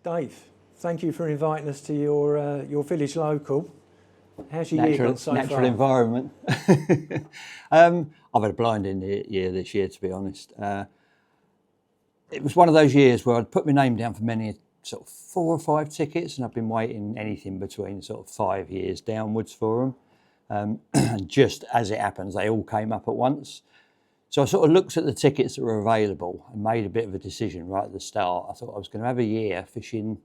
Dave, thank you for inviting us to your village local. How's your year gone so far? Natural environment. I've had a blinding year this year, to be honest. It was one of those years where I'd put my name down for many sort of 4 or 5 tickets, and I've been waiting anything between sort of 5 years downwards for them. And just as it happens, they all came up at once. So I sort of looked at the tickets that were available and made a bit of a decision right at the start. I thought I was going to have a year fishing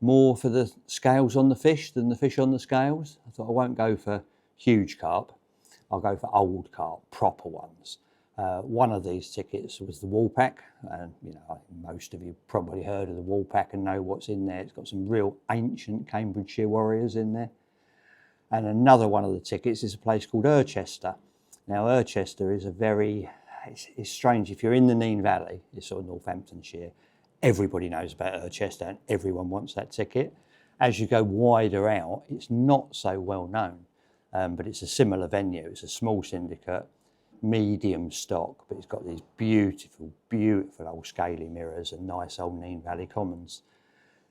more for the scales on the fish than the fish on the scales. I thought I won't go for huge carp, I'll go for old carp, proper ones. One of these tickets was the Woolpack, and most of you probably heard of the Woolpack and know what's in there. It's got some real ancient Cambridgeshire warriors in there. And another one of the tickets is a place called Irchester. Now Irchester is it's strange. If you're in the Nene Valley, it's sort of Northamptonshire, everybody knows about Irchester and everyone wants that ticket. As you go wider out, it's not so well known, but it's a similar venue. It's a small syndicate, medium stock, but it's got these beautiful, beautiful old scaly mirrors and nice old Nene Valley commons.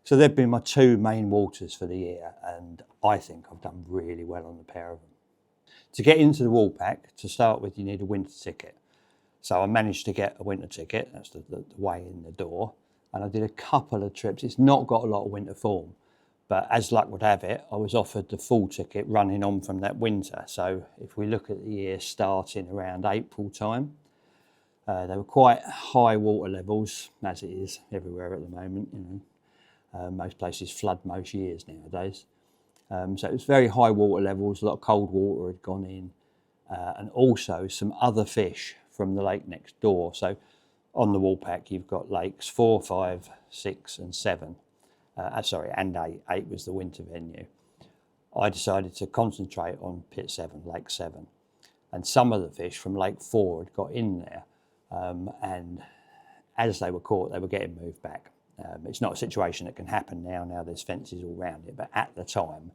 So they've been my 2 main waters for the year, and I think I've done really well on the pair of them. To get into the Woolpack, to start with, you need a winter ticket. So I managed to get a winter ticket, that's the way in the door, and I did a couple of trips. It's not got a lot of winter form, but as luck would have it, I was offered the full ticket running on from that winter. So if we look at the year starting around April time, they were quite high water levels, as it is everywhere at the moment. Most places flood most years nowadays. So it was very high water levels, a lot of cold water had gone in, and also some other fish from the lake next door. So on the Woolpack, you've got lakes 4, 5, 6 and 7. And 8. 8 was the winter venue. I decided to concentrate on pit 7, lake 7. And some of the fish from lake 4 had got in there. And as they were caught, they were getting moved back. It's not a situation that can happen now there's fences all around it, but at the time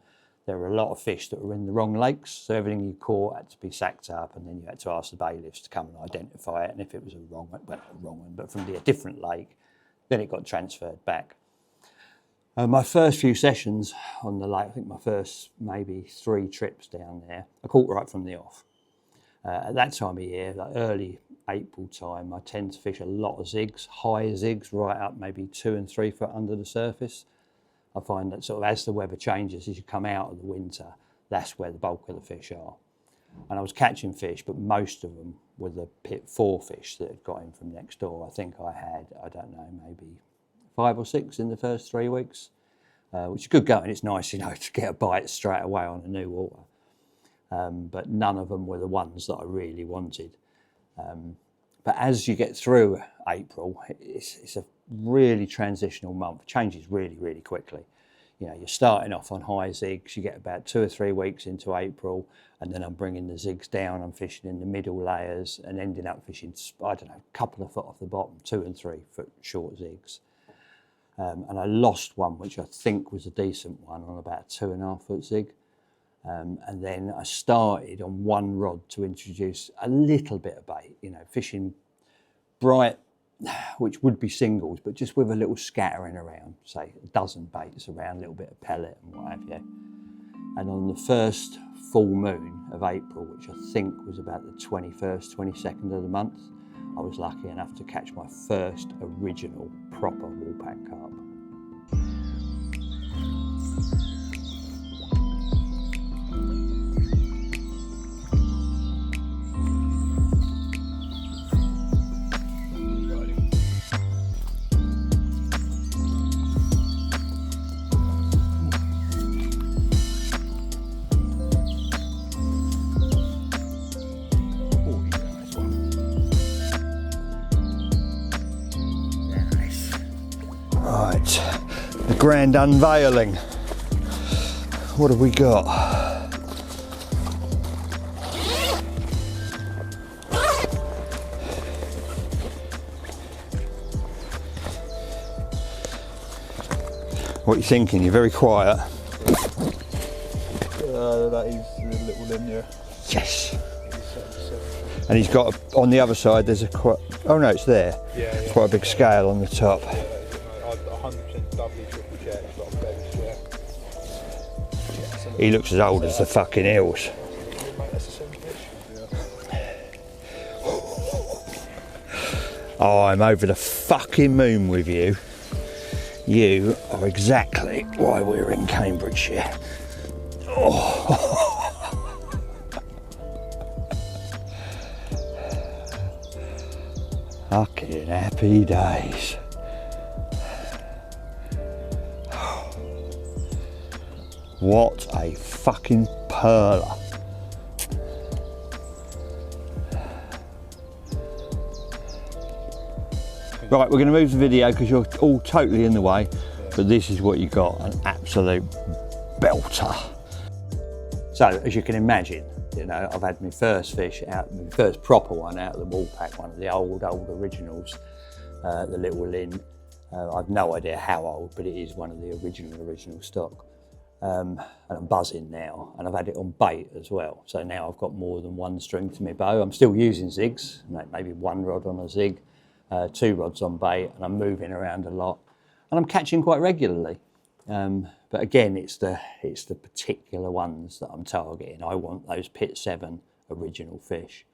there were a lot of fish that were in the wrong lakes, so everything you caught had to be sacked up, and then you had to ask the bailiffs to come and identify it, and if it was a wrong one, but from a different lake, then it got transferred back. My first few sessions on the lake, I think my first maybe 3 trips down there, I caught right from the off. At that time of year, like early April time, I tend to fish a lot of zigs, high zigs, right up maybe 2 and 3 foot under the surface. I find that sort of as the weather changes, as you come out of the winter, that's where the bulk of the fish are. And I was catching fish, but most of them were the pit 4 fish that had got in from next door. I think I had, I don't know, maybe 5 or 6 in the first 3 weeks, which is good going. It's nice, to get a bite straight away on a new water. But none of them were the ones that I really wanted. But as you get through April, it's a really transitional month. It changes really, really quickly. You're starting off on high zigs, you get about 2 or 3 weeks into April, and then I'm bringing the zigs down, I'm fishing in the middle layers and ending up fishing, I don't know, a couple of foot off the bottom, 2 and 3 foot short zigs. And I lost one, which I think was a decent one, on about a 2.5 foot zig. And then I started on one rod to introduce a little bit of bait, fishing bright, which would be singles, but just with a little scattering around, say a dozen baits around, a little bit of pellet and what have you. And on the first full moon of April, which I think was about the 21st, 22nd of the month, I was lucky enough to catch my first original proper Woolpack carp. The grand unveiling. What have we got? What are you thinking? You're very quiet. That is the little in there. Yes. And he's got, on the other side, there's a quite, oh no, it's there. Yeah. Quite a big scale on the top. 100% doubly triple check. He's got a very square. He looks as old as the fucking hills. Oh, I'm over the fucking moon with you. You are exactly why we're in Cambridgeshire. Oh. Fucking happy days. What a fucking perler. Right, we're going to move the video because you're all totally in the way, but this is what you got, an absolute belter. So, as you can imagine, you know, I've had my first fish out, my first proper one out of the Woolpack, one of the old originals, the Little Lynn. I've no idea how old, but it is one of the original stock. And I'm buzzing now, and I've had it on bait as well. So now I've got more than one string to my bow. I'm still using zigs, maybe one rod on a zig, 2 rods on bait, and I'm moving around a lot, and I'm catching quite regularly. But again, it's the particular ones that I'm targeting. I want those Pit 7 original fish.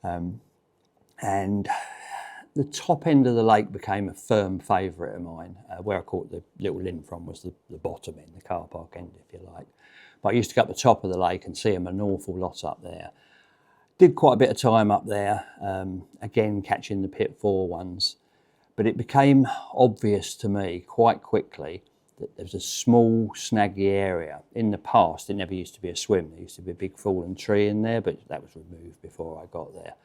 And the top end of the lake became a firm favourite of mine. Where I caught the Little Lynn from was the bottom end, the car park end, if you like. But I used to go up the top of the lake and see them an awful lot up there. Did quite a bit of time up there, again catching the Pit 4 ones. But it became obvious to me quite quickly that there's a small snaggy area. In the past, it never used to be a swim. There used to be a big fallen tree in there, but that was removed before I got there.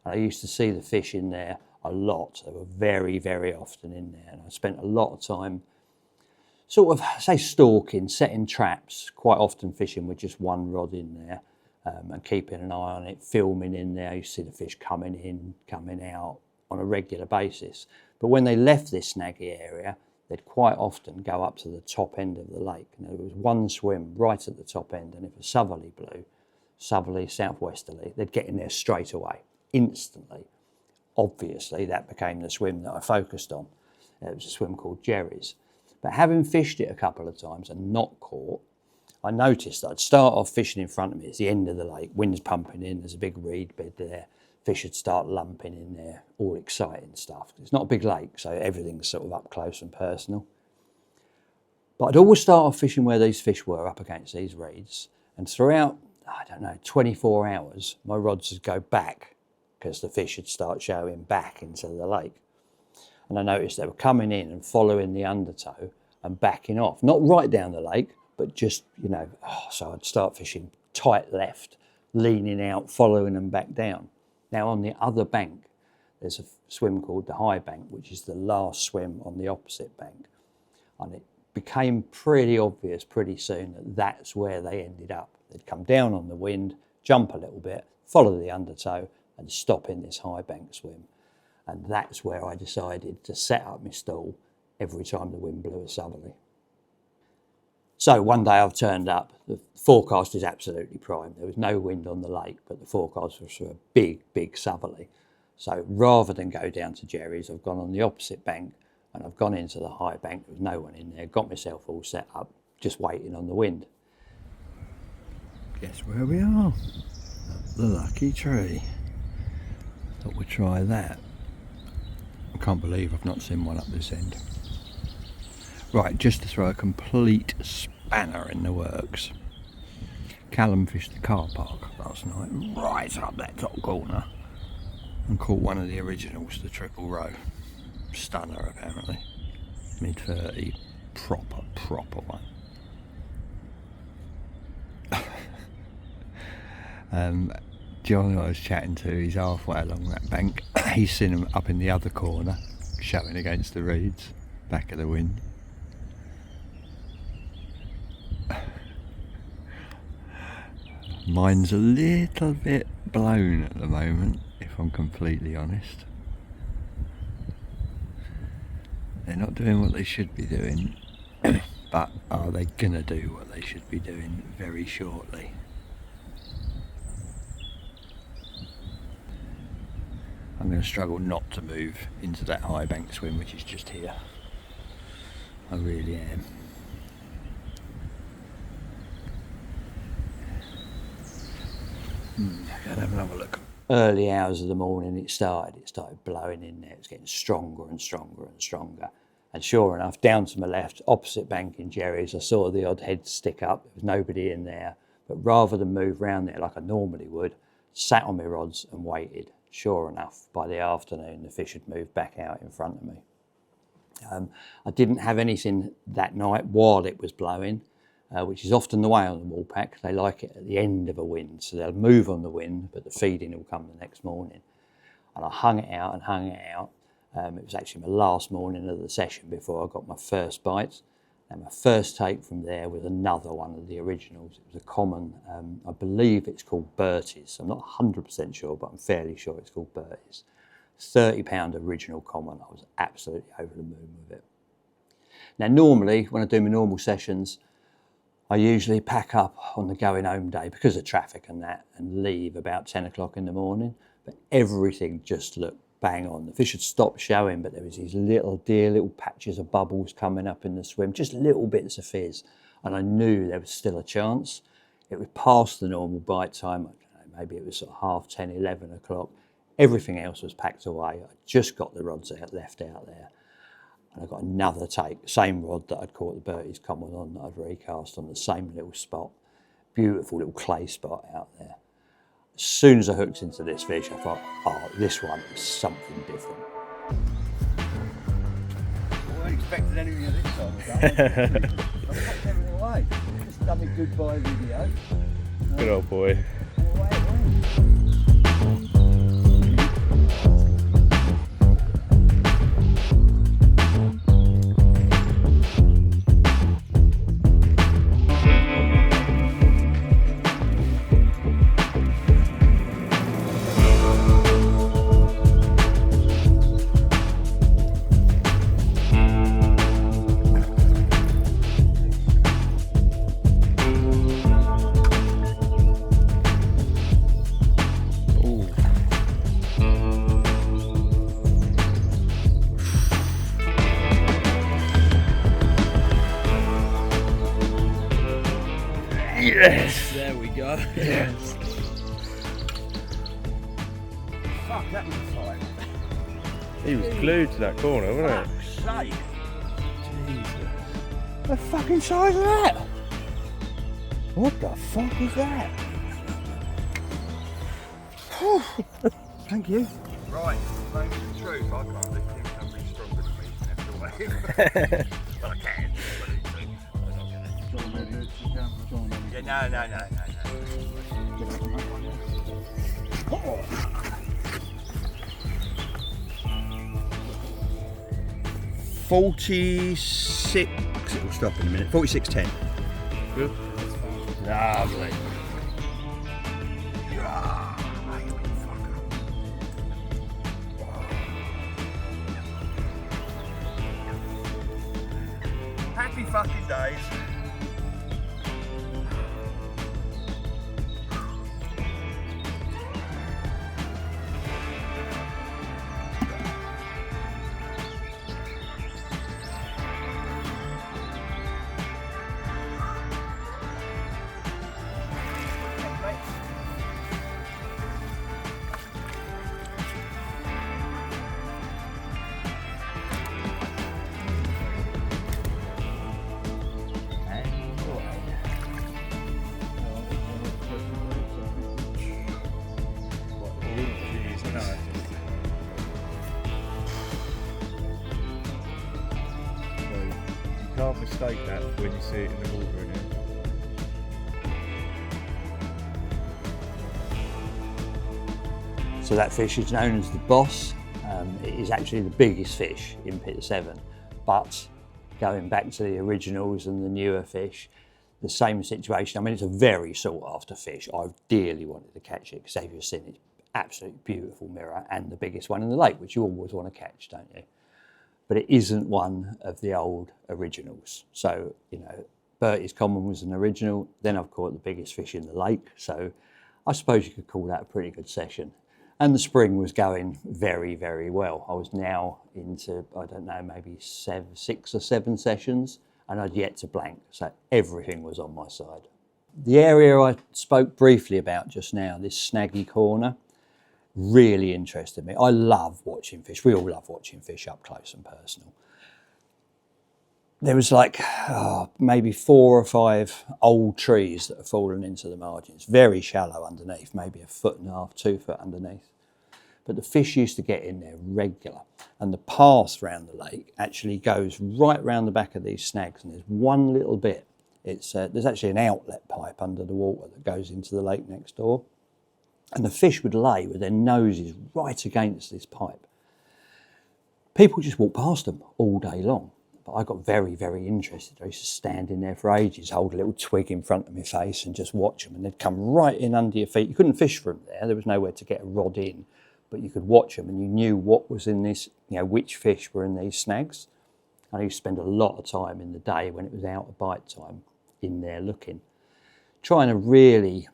And I used to see the fish in there a lot. They were very, very often in there. And I spent a lot of time sort of, say, stalking, setting traps, quite often fishing with just one rod in there, and keeping an eye on it, filming in there. You see the fish coming in, coming out on a regular basis. But when they left this snaggy area, they'd quite often go up to the top end of the lake. And there was one swim right at the top end, and if a southerly blew, southerly, southwesterly, they'd get in there straight away, instantly. Obviously, that became the swim that I focused on. It was a swim called Jerry's. But having fished it a couple of times and not caught, I noticed that I'd start off fishing in front of me. It's the end of the lake, wind's pumping in, there's a big reed bed there. Fish would start lumping in there, all exciting stuff. It's not a big lake, so everything's sort of up close and personal. But I'd always start off fishing where these fish were, up against these reeds. And throughout, 24 hours, my rods would go back because the fish would start showing back into the lake. And I noticed they were coming in and following the undertow and backing off. Not right down the lake, but just, so I'd start fishing tight left, leaning out, following them back down. Now on the other bank, there's a swim called the high bank, which is the last swim on the opposite bank. And it became pretty obvious pretty soon that that's where they ended up. They'd come down on the wind, jump a little bit, follow the undertow and stop in this high bank swim. And that's where I decided to set up my stall every time the wind blew a southerly. So one day I've turned up, the forecast is absolutely prime. There was no wind on the lake, but the forecast was for a big, big southerly. So rather than go down to Jerry's, I've gone on the opposite bank and I've gone into the high bank. There was no one in there, got myself all set up, just waiting on the wind. Guess where we are? Up the lucky tree. Thought we'd try that. I can't believe I've not seen one up this end. Right, just to throw a complete spanner in the works. Callum fished the car park last night, right up that top corner, and caught one of the originals, the triple row. Stunner apparently. Mid-30, proper one. John I was chatting to, he's halfway along that bank. He's seen him up in the other corner, showing against the reeds, back of the wind. Mine's a little bit blown at the moment, if I'm completely honest. They're not doing what they should be doing, but are they gonna do what they should be doing very shortly? going to struggle not to move into that high bank swim, which is just here. I really am. Gotta have another look. Early hours of the morning it started blowing in there. It was getting stronger and stronger and stronger. And sure enough, down to my left, opposite bank in Jerry's, I saw the odd head stick up. There was nobody in there. But rather than move round there like I normally would, sat on my rods and waited. Sure enough, by the afternoon, the fish had moved back out in front of me. I didn't have anything that night while it was blowing, which is often the way on the Woolpack. They like it at the end of a wind, so they'll move on the wind, but the feeding will come the next morning. And I hung it out and hung it out. It was actually my last morning of the session before I got my first bites. And my first take from there was another one of the originals. It was a common, I believe it's called Bertie's. I'm not 100% sure, but I'm fairly sure it's called Bertie's. 30-pound original common. I was absolutely over the moon with it. Now, normally, when I do my normal sessions, I usually pack up on the going home day because of traffic and that, and leave about 10 o'clock in the morning. But everything just looked bang on. The fish had stopped showing, but there was these little patches of bubbles coming up in the swim, just little bits of fizz. And I knew there was still a chance. It was past the normal bite time. I don't know, maybe it was sort of 10:30, 11 o'clock. Everything else was packed away. I just got the rods left out there. And I got another take, same rod that I'd caught the Bertie's common on, that I'd recast on the same little spot. Beautiful little clay spot out there. As soon as I hooked into this fish, I thought, oh, this one is something different. I wasn't expecting anything of this time. I packed everything away. Just done a goodbye video. Good old boy. And away it went. Yes! There we go. Yes. Fuck, that was a fight. He was glued to that corner, wasn't he? Fuck's sake. Jesus. The fucking size of that! What the fuck is that? Thank you. Right, moment of truth. I can't lift him, somebody stronger than me can have to weigh him. But I can. Yeah, no. 46. It will stop in a minute. 46.10. Good. Lovely. Happy fucking days. You can't mistake that when you see it in the water, innit? So that fish is known as the Boss. It is actually the biggest fish in Pit 7, but going back to the originals and the newer fish, the same situation. I mean, it's a very sought after fish. I've dearly wanted to catch it because, as you've seen, it's absolutely beautiful mirror and the biggest one in the lake, which you always want to catch, don't you? But it isn't one of the old originals. So, you know, Bertie's Common was an original. Then I've caught the biggest fish in the lake. So I suppose you could call that a pretty good session. And the spring was going very, very well. I was now into, I don't know, maybe 6 or 7 sessions, and I'd yet to blank. So everything was on my side. The area I spoke briefly about just now, this snaggy corner, really interested me. I love watching fish. We all love watching fish up close and personal. There was like maybe 4 or 5 old trees that have fallen into the margins, very shallow underneath, maybe 1.5 foot, 2 foot underneath. But the fish used to get in there regular. And the path round the lake actually goes right round the back of these snags. And there's one little bit. There's actually an outlet pipe under the water that goes into the lake next door. And the fish would lay with their noses right against this pipe. People just walk past them all day long. But I got very, very interested. I used to stand in there for ages, hold a little twig in front of my face and just watch them. And they'd come right in under your feet. You couldn't fish from there. There was nowhere to get a rod in. But you could watch them and you knew what was in this, which fish were in these snags. And I used to spend a lot of time in the day when it was out of bite time in there looking, trying to really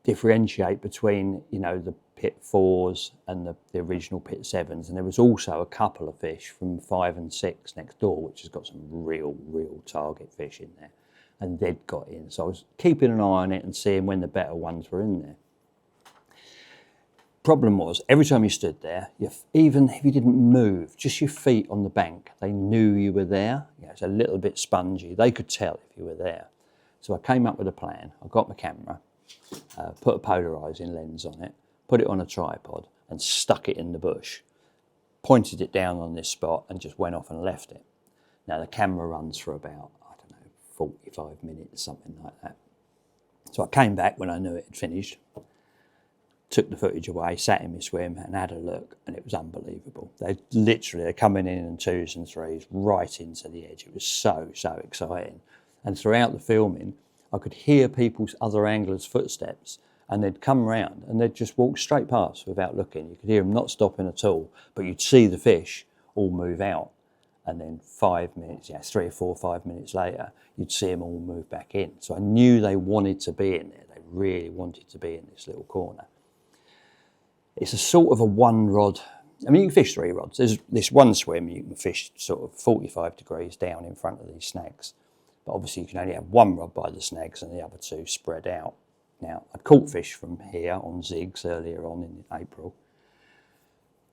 differentiate between, the pit 4s and the original pit 7s. And there was also a couple of fish from 5 and 6 next door, which has got some real target fish in there. And they'd got in. So I was keeping an eye on it and seeing when the better ones were in there. Problem was, every time you stood there, even if you didn't move, just your feet on the bank, they knew you were there. It's a little bit spongy. They could tell if you were there. So I came up with a plan. I got my camera, put a polarising lens on it, put it on a tripod and stuck it in the bush, pointed it down on this spot and just went off and left it. Now the camera runs for about, 45 minutes, something like that. So I came back when I knew it had finished, took the footage away, sat in my swim and had a look, and it was unbelievable. They're coming in 2s and 3s right into the edge. It was so exciting. And throughout the filming, I could hear people's other anglers' footsteps, and they'd come round and they'd just walk straight past without looking. You could hear them not stopping at all, but you'd see the fish all move out. And then 5 minutes, 3 or 4, 5 minutes later, you'd see them all move back in. So I knew they wanted to be in there. They really wanted to be in this little corner. It's a sort of a 1 rod. I mean, you can fish 3 rods. There's this one swim you can fish sort of 45 degrees down in front of these snags. But obviously you can only have 1 rod by the snags and the other 2 spread out. Now, I'd caught fish from here on zigs earlier on in April.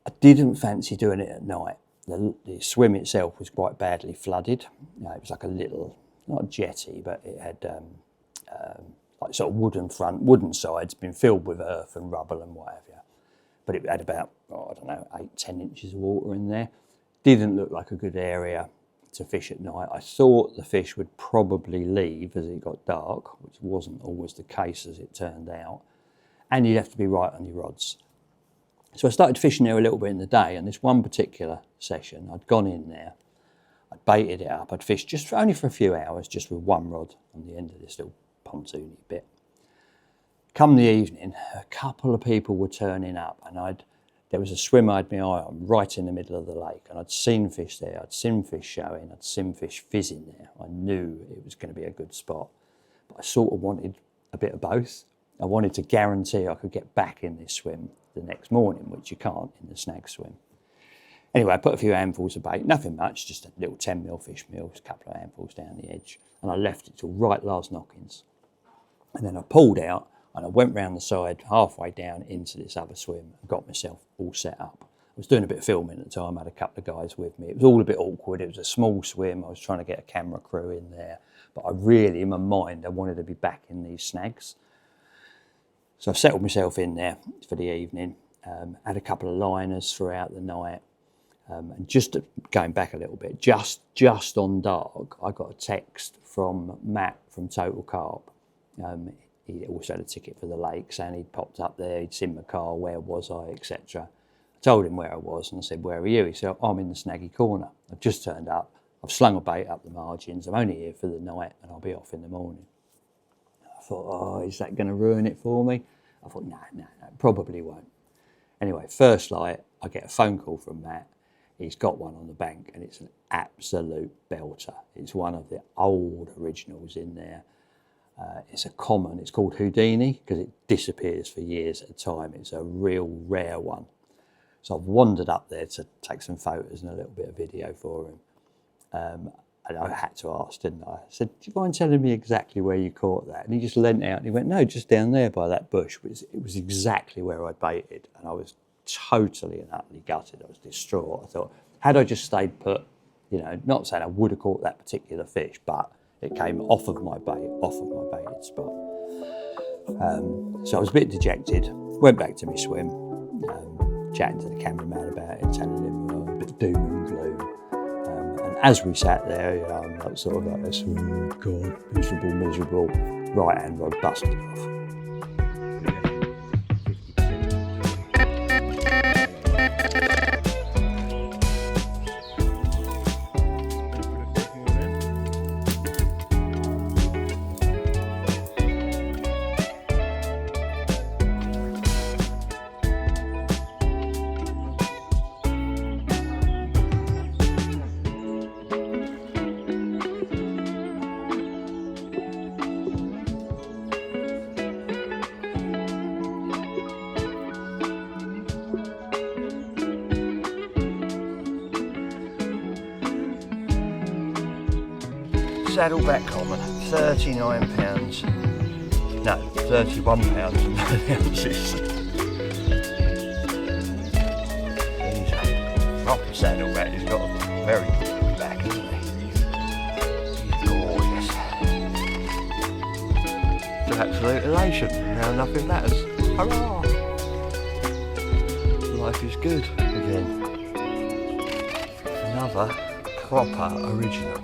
I didn't fancy doing it at night. The swim itself was quite badly flooded. It was like a little, not a jetty, but it had like sort of wooden sides, been filled with earth and rubble and what have you. But it had about, 8-10 inches of water in there. Didn't look like a good area to fish at night. I thought the fish would probably leave as it got dark, which wasn't always the case as it turned out. And you'd have to be right on your rods. So I started fishing there a little bit in the day, and this one particular session, I'd gone in there, I'd baited it up, I'd fished only for a few hours, just with 1 rod on the end of this little pontoony bit. Come the evening, a couple of people were turning up, and there was a swim I had my eye on right in the middle of the lake, and I'd seen fish there, I'd seen fish showing, I'd seen fish fizzing there. I knew it was going to be a good spot, but I sort of wanted a bit of both. I wanted to guarantee I could get back in this swim the next morning, which you can't in the snag swim. Anyway, I put a few handfuls of bait, nothing much, just a little 10mm fish meal, a couple of handfuls down the edge, and I left it till right last knockings. And then I pulled out and I went round the side halfway down into this other swim and got myself all set up. I was doing a bit of filming at the time, I had a couple of guys with me. It was all a bit awkward, it was a small swim, I was trying to get a camera crew in there, but I really, in my mind, I wanted to be back in these snags. So I settled myself in there for the evening, had a couple of liners throughout the night, and just going back a little bit, just on dark, I got a text from Matt from Total Carp. He also had a ticket for the lake, saying he'd popped up there, he'd seen my car, where was I, etc. I told him where I was and I said, where are you? He said, I'm in the snaggy corner. I've just turned up, I've slung a bait up the margins, I'm only here for the night and I'll be off in the morning. I thought, is that going to ruin it for me? I thought, no, probably won't. Anyway, first light, I get a phone call from Matt. He's got one on the bank and it's an absolute belter. It's one of the old originals in there. It's a common, it's called Houdini because it disappears for years at a time. It's a real rare one. So I've wandered up there to take some photos and a little bit of video for him. And I had to ask, didn't I? I said, do you mind telling me exactly where you caught that? And he just leant out and he went, no, just down there by that bush. It was exactly where I baited. And I was totally and utterly gutted. I was distraught. I thought, had I just stayed put, not saying I would have caught that particular fish, but it came off of my baited spot. So I was a bit dejected, went back to my swim, chatting to the cameraman about it, telling him a bit of doom and gloom. And as we sat there, I'm like, sort of like this, oh God, miserable, right hand rod busted off. Saddleback common, £39. No, £31 and 9 ounces. He's a proper saddleback, he's got a very big back, hasn't he? He's gorgeous. It's an absolute elation, now nothing matters. Hurrah! Life is good again. Another proper original.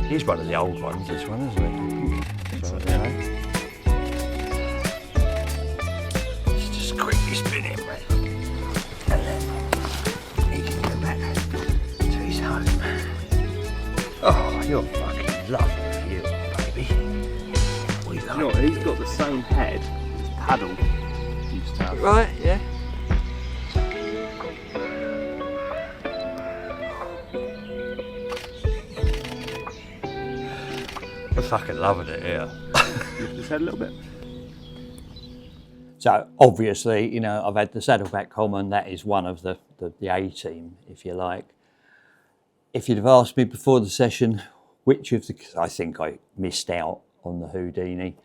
He's one of the old ones, this one, isn't he? So, let's just quickly spin him round. And then he can go back to his home. Oh, you're fucking lovely, you, baby. We love You know, he's got the same head as Paddle used to have. Right, yeah. I'm fucking loving it here. Lift his head a little bit. So obviously, I've had the Saddleback Common. That is one of the A team, if you like. If you'd have asked me before the session, I think I missed out on the Houdini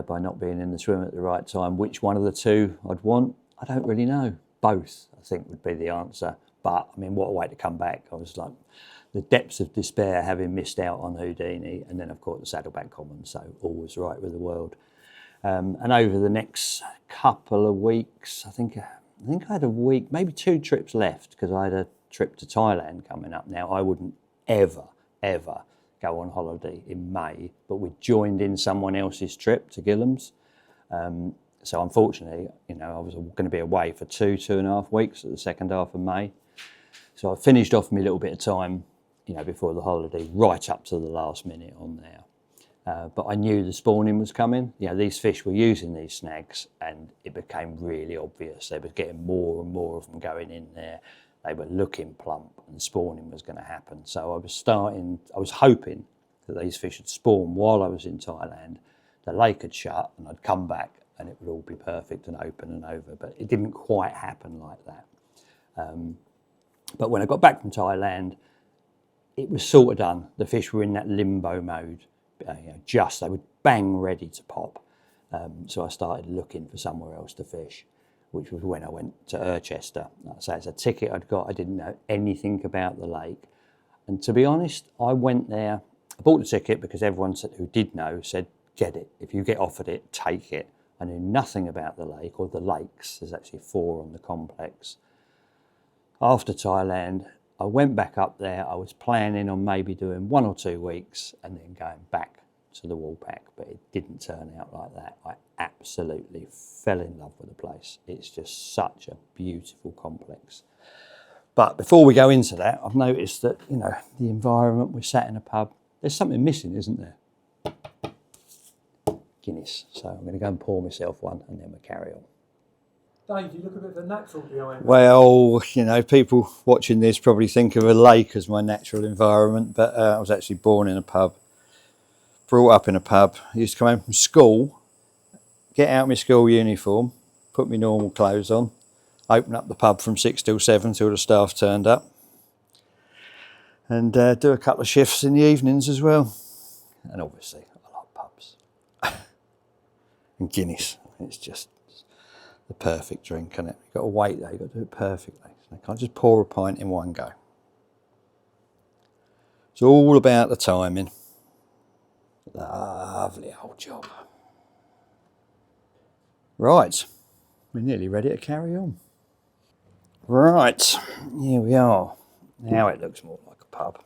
by not being in the swim at the right time. Which one of the two I'd want, I don't really know. Both, I think, would be the answer. But I mean, what a way to come back. I was like, the depths of despair having missed out on Houdini, and then I've caught the Saddleback Common, so all was right with the world. And over the next couple of weeks, I think I had a week, maybe 2 trips left, because I had a trip to Thailand coming up. Now, I wouldn't ever go on holiday in May, but we joined in someone else's trip to Gillam's. So unfortunately, I was going to be away for 2.5 weeks at the second half of May. So I finished off my little bit of time, before the holiday, right up to the last minute on there. But I knew the spawning was coming. These fish were using these snags, and it became really obvious. They were getting more and more of them going in there. They were looking plump, and spawning was going to happen. So I was hoping that these fish would spawn while I was in Thailand. The lake had shut, and I'd come back, and it would all be perfect and open and over. But it didn't quite happen like that. But when I got back from Thailand, it was sort of done. The fish were in that limbo mode. They were bang ready to pop. So I started looking for somewhere else to fish, which was when I went to Irchester. Like I say, it's a ticket I'd got. I didn't know anything about the lake. And to be honest, I went there. I bought the ticket because everyone who did know said, get it. If you get offered it, take it. I knew nothing about the lake or the lakes. There's actually 4 on the complex. After Thailand, I went back up there. I was planning on maybe doing 1 or 2 weeks and then going back to the Woolpack, but it didn't turn out like that. I absolutely fell in love with the place. It's just such a beautiful complex. But before we go into that, I've noticed that, the environment, we're sat in a pub, there's something missing, isn't there? Guinness. So I'm going to go and pour myself one and then we'll carry on. Dave, you look a bit of a natural behind that. Well, people watching this probably think of a lake as my natural environment, but I was actually born in a pub brought up in a pub. I used to come home from school, get out my school uniform, put my normal clothes on, open up the pub from 6 till 7 till the staff turned up, and do a couple of shifts in the evenings as well. And obviously, I like pubs. And Guinness. It's just the perfect drink, isn't it? You've got to wait there, you've got to do it perfectly. You can't just pour a pint in one go. It's all about the timing. Lovely old job. Right, we're nearly ready to carry on. Right, here we are. Now it looks more like a pub.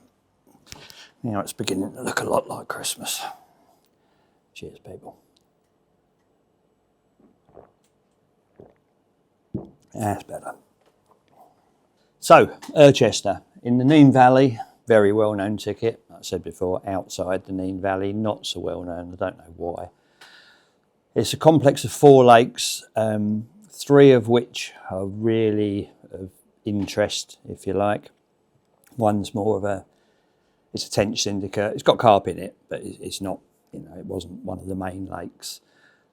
Now it's beginning to look a lot like Christmas. Cheers, people. That's better. So, Irchester, in the Nene Valley, very well-known ticket. Like I said before, outside the Nene Valley, not so well-known, I don't know why. It's a complex of 4 lakes, 3 of which are really of interest, if you like. One's more of it's a tench syndicate. It's got carp in it, but it's not, it wasn't one of the main lakes.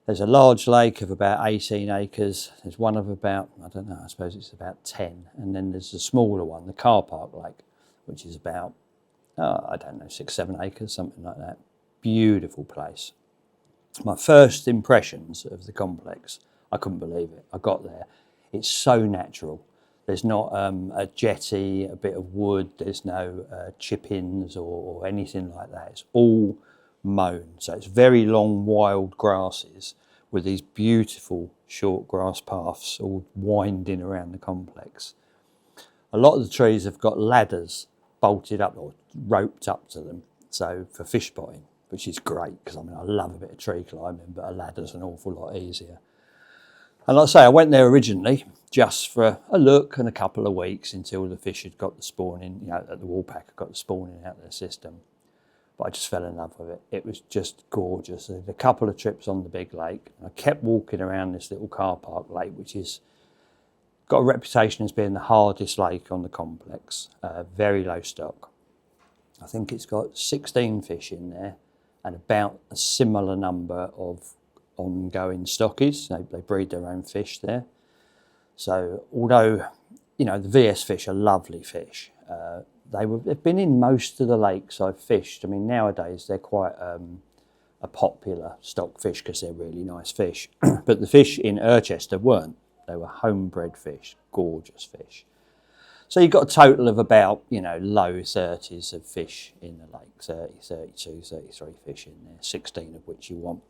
There's a large lake of about 18 acres. There's one of about, I don't know, I suppose it's about 10. And then there's a smaller one, the Carp Lake, which is about, I don't know, 6, 7 acres, something like that. Beautiful place. My first impressions of the complex, I couldn't believe it. I got there. It's so natural. There's not a jetty, a bit of wood. There's no chip-ins or anything like that. It's all mown. So it's very long, wild grasses with these beautiful short grass paths all winding around the complex. A lot of the trees have got ladders bolted up or roped up to them, so for fish spotting, which is great because I love a bit of tree climbing, but a ladder's an awful lot easier. And like I say, I went there originally just for a look and a couple of weeks until the fish had got the spawning, at the Woolpack had got the spawning out of their system. But I just fell in love with it. It was just gorgeous. There were a couple of trips on the big lake. I kept walking around this little car park lake, which is got a reputation as being the hardest lake on the complex. Very low stock. I think it's got 16 fish in there and about a similar number of ongoing stockies. They breed their own fish there. So although, the VS fish are lovely fish, they've been in most of the lakes I've fished. Nowadays they're quite a popular stock fish because they're really nice fish. But the fish in Irchester weren't. They were homebred fish, gorgeous fish. So you've got a total of about, low 30s of fish in the lake, 30, 32, 33 fish in there, 16 of which you want.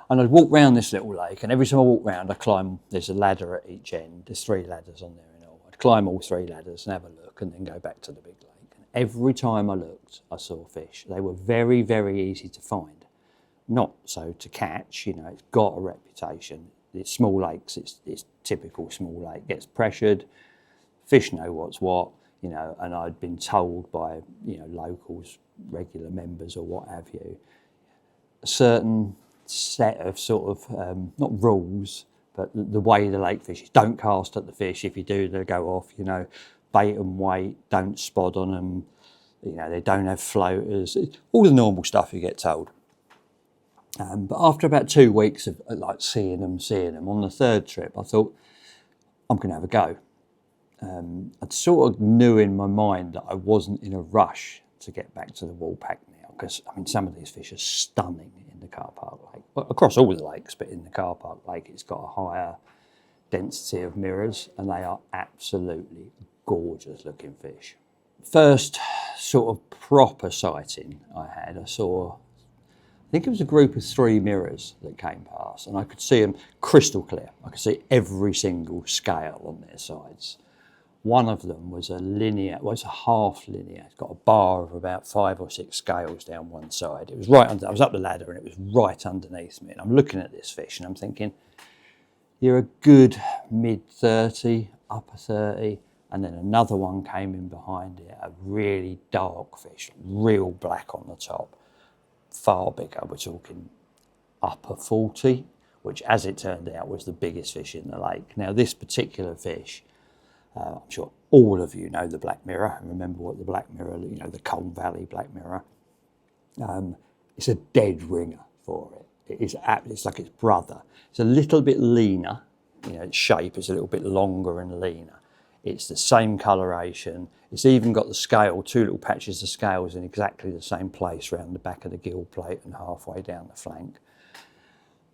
And I'd walk round this little lake, and every time I walk round, I climb, there's a ladder at each end. There's 3 ladders on there in all. I'd climb all 3 ladders and have a look and then go back to the big lake. And every time I looked, I saw fish. They were very, very easy to find. Not so to catch, it's got a reputation. It's small lakes, it's typical small lake. Gets pressured, fish know what's what, and I'd been told by, locals, regular members or what have you, a certain set of sort of, not rules, but the way the lake fishes. Don't cast at the fish. If you do, they'll go off, bait and wait, don't spot on them, they don't have floaters, all the normal stuff you get told. But after about 2 weeks of seeing them, on the 3rd trip, I thought, I'm going to have a go. I sort of knew in my mind that I wasn't in a rush to get back to the Woolpack now, because some of these fish are stunning in the Car Park Lake. Well, across all the lakes, but in the Car Park Lake, it's got a higher density of mirrors, and they are absolutely gorgeous looking fish. First sort of proper sighting I had, I think it was a group of 3 mirrors that came past, and I could see them crystal clear. I could see every single scale on their sides. One of them was a linear, it's a half linear. It's got a bar of about 5 or 6 scales down one side. It was right under, I was up the ladder and it was right underneath me. And I'm looking at this fish and I'm thinking, you're a good mid-30, upper 30. And then another one came in behind it, a really dark fish, real black on the top, far bigger. We're talking upper 40, which as it turned out was the biggest fish in the lake. Now this particular fish, I'm sure all of you know the black mirror and remember what the black mirror, the Colne Valley black mirror. it's a dead ringer for it. It's like its brother. It's a little bit leaner, its shape is a little bit longer and leaner. It's the same coloration. It's even got the scale, 2 little patches of scales in exactly the same place around the back of the gill plate and halfway down the flank.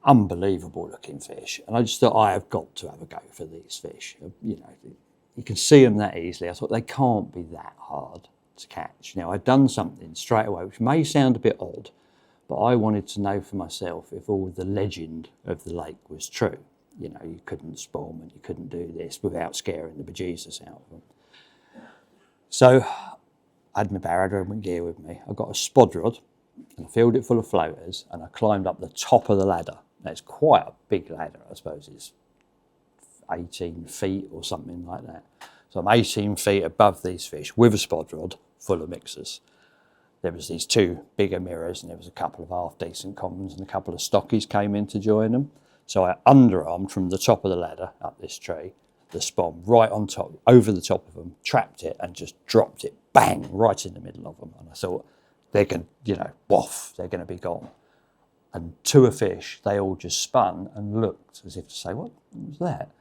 Unbelievable looking fish. And I just thought, I have got to have a go for these fish. You can see them that easily. I thought they can't be that hard to catch. Now, I'd done something straight away, which may sound a bit odd, but I wanted to know for myself if all the legend of the lake was true. You couldn't spawn and you couldn't do this without scaring the bejesus out of them. So I had my barrow and gear with me. I got a spod rod and I filled it full of floaters and I climbed up the top of the ladder. Now, it's quite a big ladder, I suppose it's 18 feet or something like that. So I'm 18 feet above these fish with a spod rod full of mixers. There was these 2 bigger mirrors and there was a couple of half decent commons and a couple of stockies came in to join them. So I underarmed from the top of the ladder up this tree, the spawn right on top, over the top of them, trapped it and just dropped it, bang, right in the middle of them. And I thought, they're going to, waff, they're going to be gone. And to a fish, they all just spun and looked as if to say, what was that?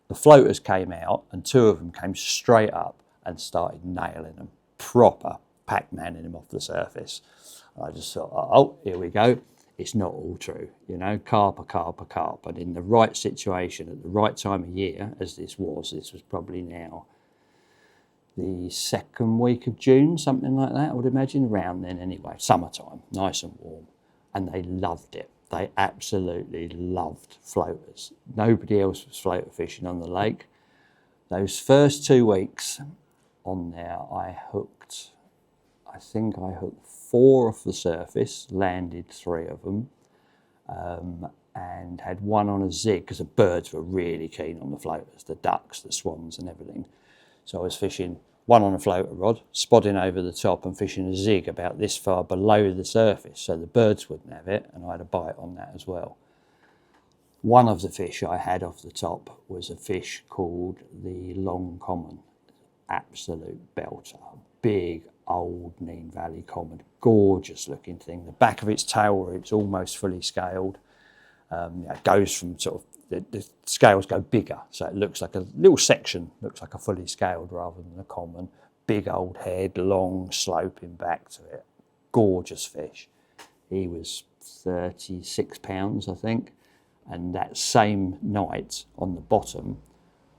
The floaters came out and 2 of them came straight up and started nailing them, proper Pac-Manning them off the surface. And I just thought, oh, here we go. It's not all true, carp are carp are carp. And in the right situation at the right time of year, as this was probably now the 2nd week of June, something like that, I would imagine, around then anyway, summertime, nice and warm. And they loved it. They absolutely loved floaters. Nobody else was floater fishing on the lake. Those first 2 weeks on there, I think I hooked 4 off the surface, landed 3 of them, and had 1 on a zig because the birds were really keen on the floaters, the ducks, the swans and everything. So I was fishing 1 on a floater rod, spodding over the top and fishing a zig about this far below the surface so the birds wouldn't have it, and I had a bite on that as well. One of the fish I had off the top was a fish called the long common, absolute belter, big old Nene Valley common, gorgeous looking thing. The back of its tail where it's almost fully scaled, it goes from sort of, the scales go bigger, so it looks like a little section, looks like a fully scaled rather than a common. Big old head, long sloping back to it, gorgeous fish. He was 36 pounds, I think, and that same night on the bottom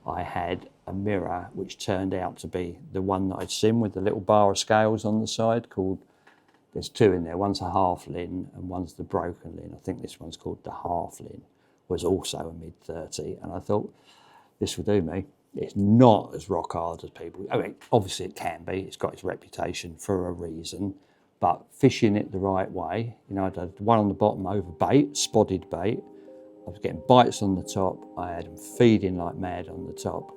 I had a mirror which turned out to be the one that I'd seen with the little bar of scales on the side called, there's 2 in there, one's a half lin and one's the broken lin. I think this one's called the half lin, was also a mid-30, and I thought, this will do me. It's not as rock hard as people, obviously it can be, it's got its reputation for a reason, but fishing it the right way, I'd had 1 on the bottom over bait, spotted bait, I was getting bites on the top, I had them feeding like mad on the top,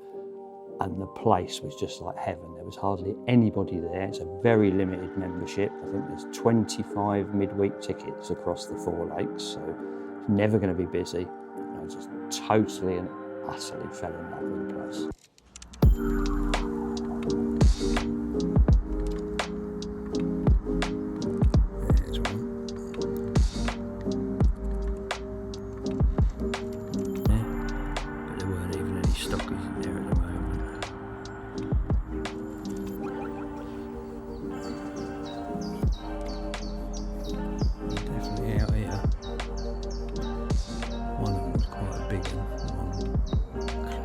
and the place was just like heaven. There was hardly anybody there. It's a very limited membership. I think there's 25 midweek tickets across the 4 lakes, so it's never going to be busy. I just totally and utterly fell in love with the place. There's one. But there weren't even any stockies in there at the moment. Definitely out here. One of them's quite a big one,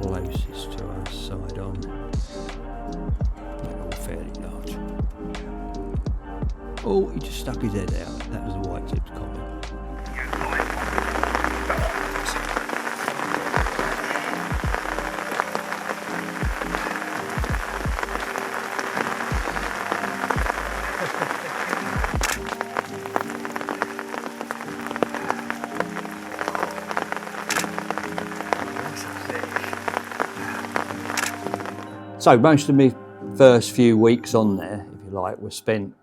closest to us side on. They're all fairly large. Oh, he just stuck his head out. That was the white tipped common. So most of my first few weeks on there, if you like, were spent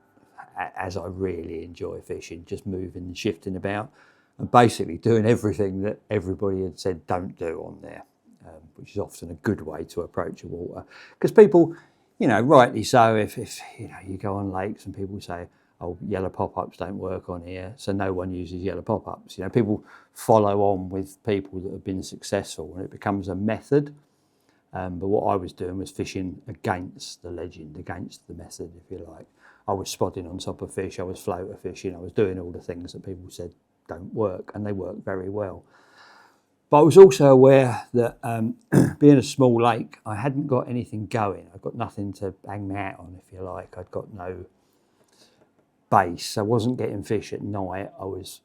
as I really enjoy fishing, just moving and shifting about and basically doing everything that everybody had said don't do on there, which is often a good way to approach a water. Because people, rightly so, if you go on lakes and people say, oh, yellow pop-ups don't work on here, so no one uses yellow pop-ups. You know, people follow on with people that have been successful, and it becomes a method. But what I was doing was fishing against the legend, against the method, if you like. I was spotting on top of fish, I was floater fishing, I was doing all the things that people said don't work, and they work very well. But I was also aware that being a small lake, I hadn't got anything going. I'd got nothing to hang my hat on, if you like. I'd got no base. I wasn't getting fish at night. It's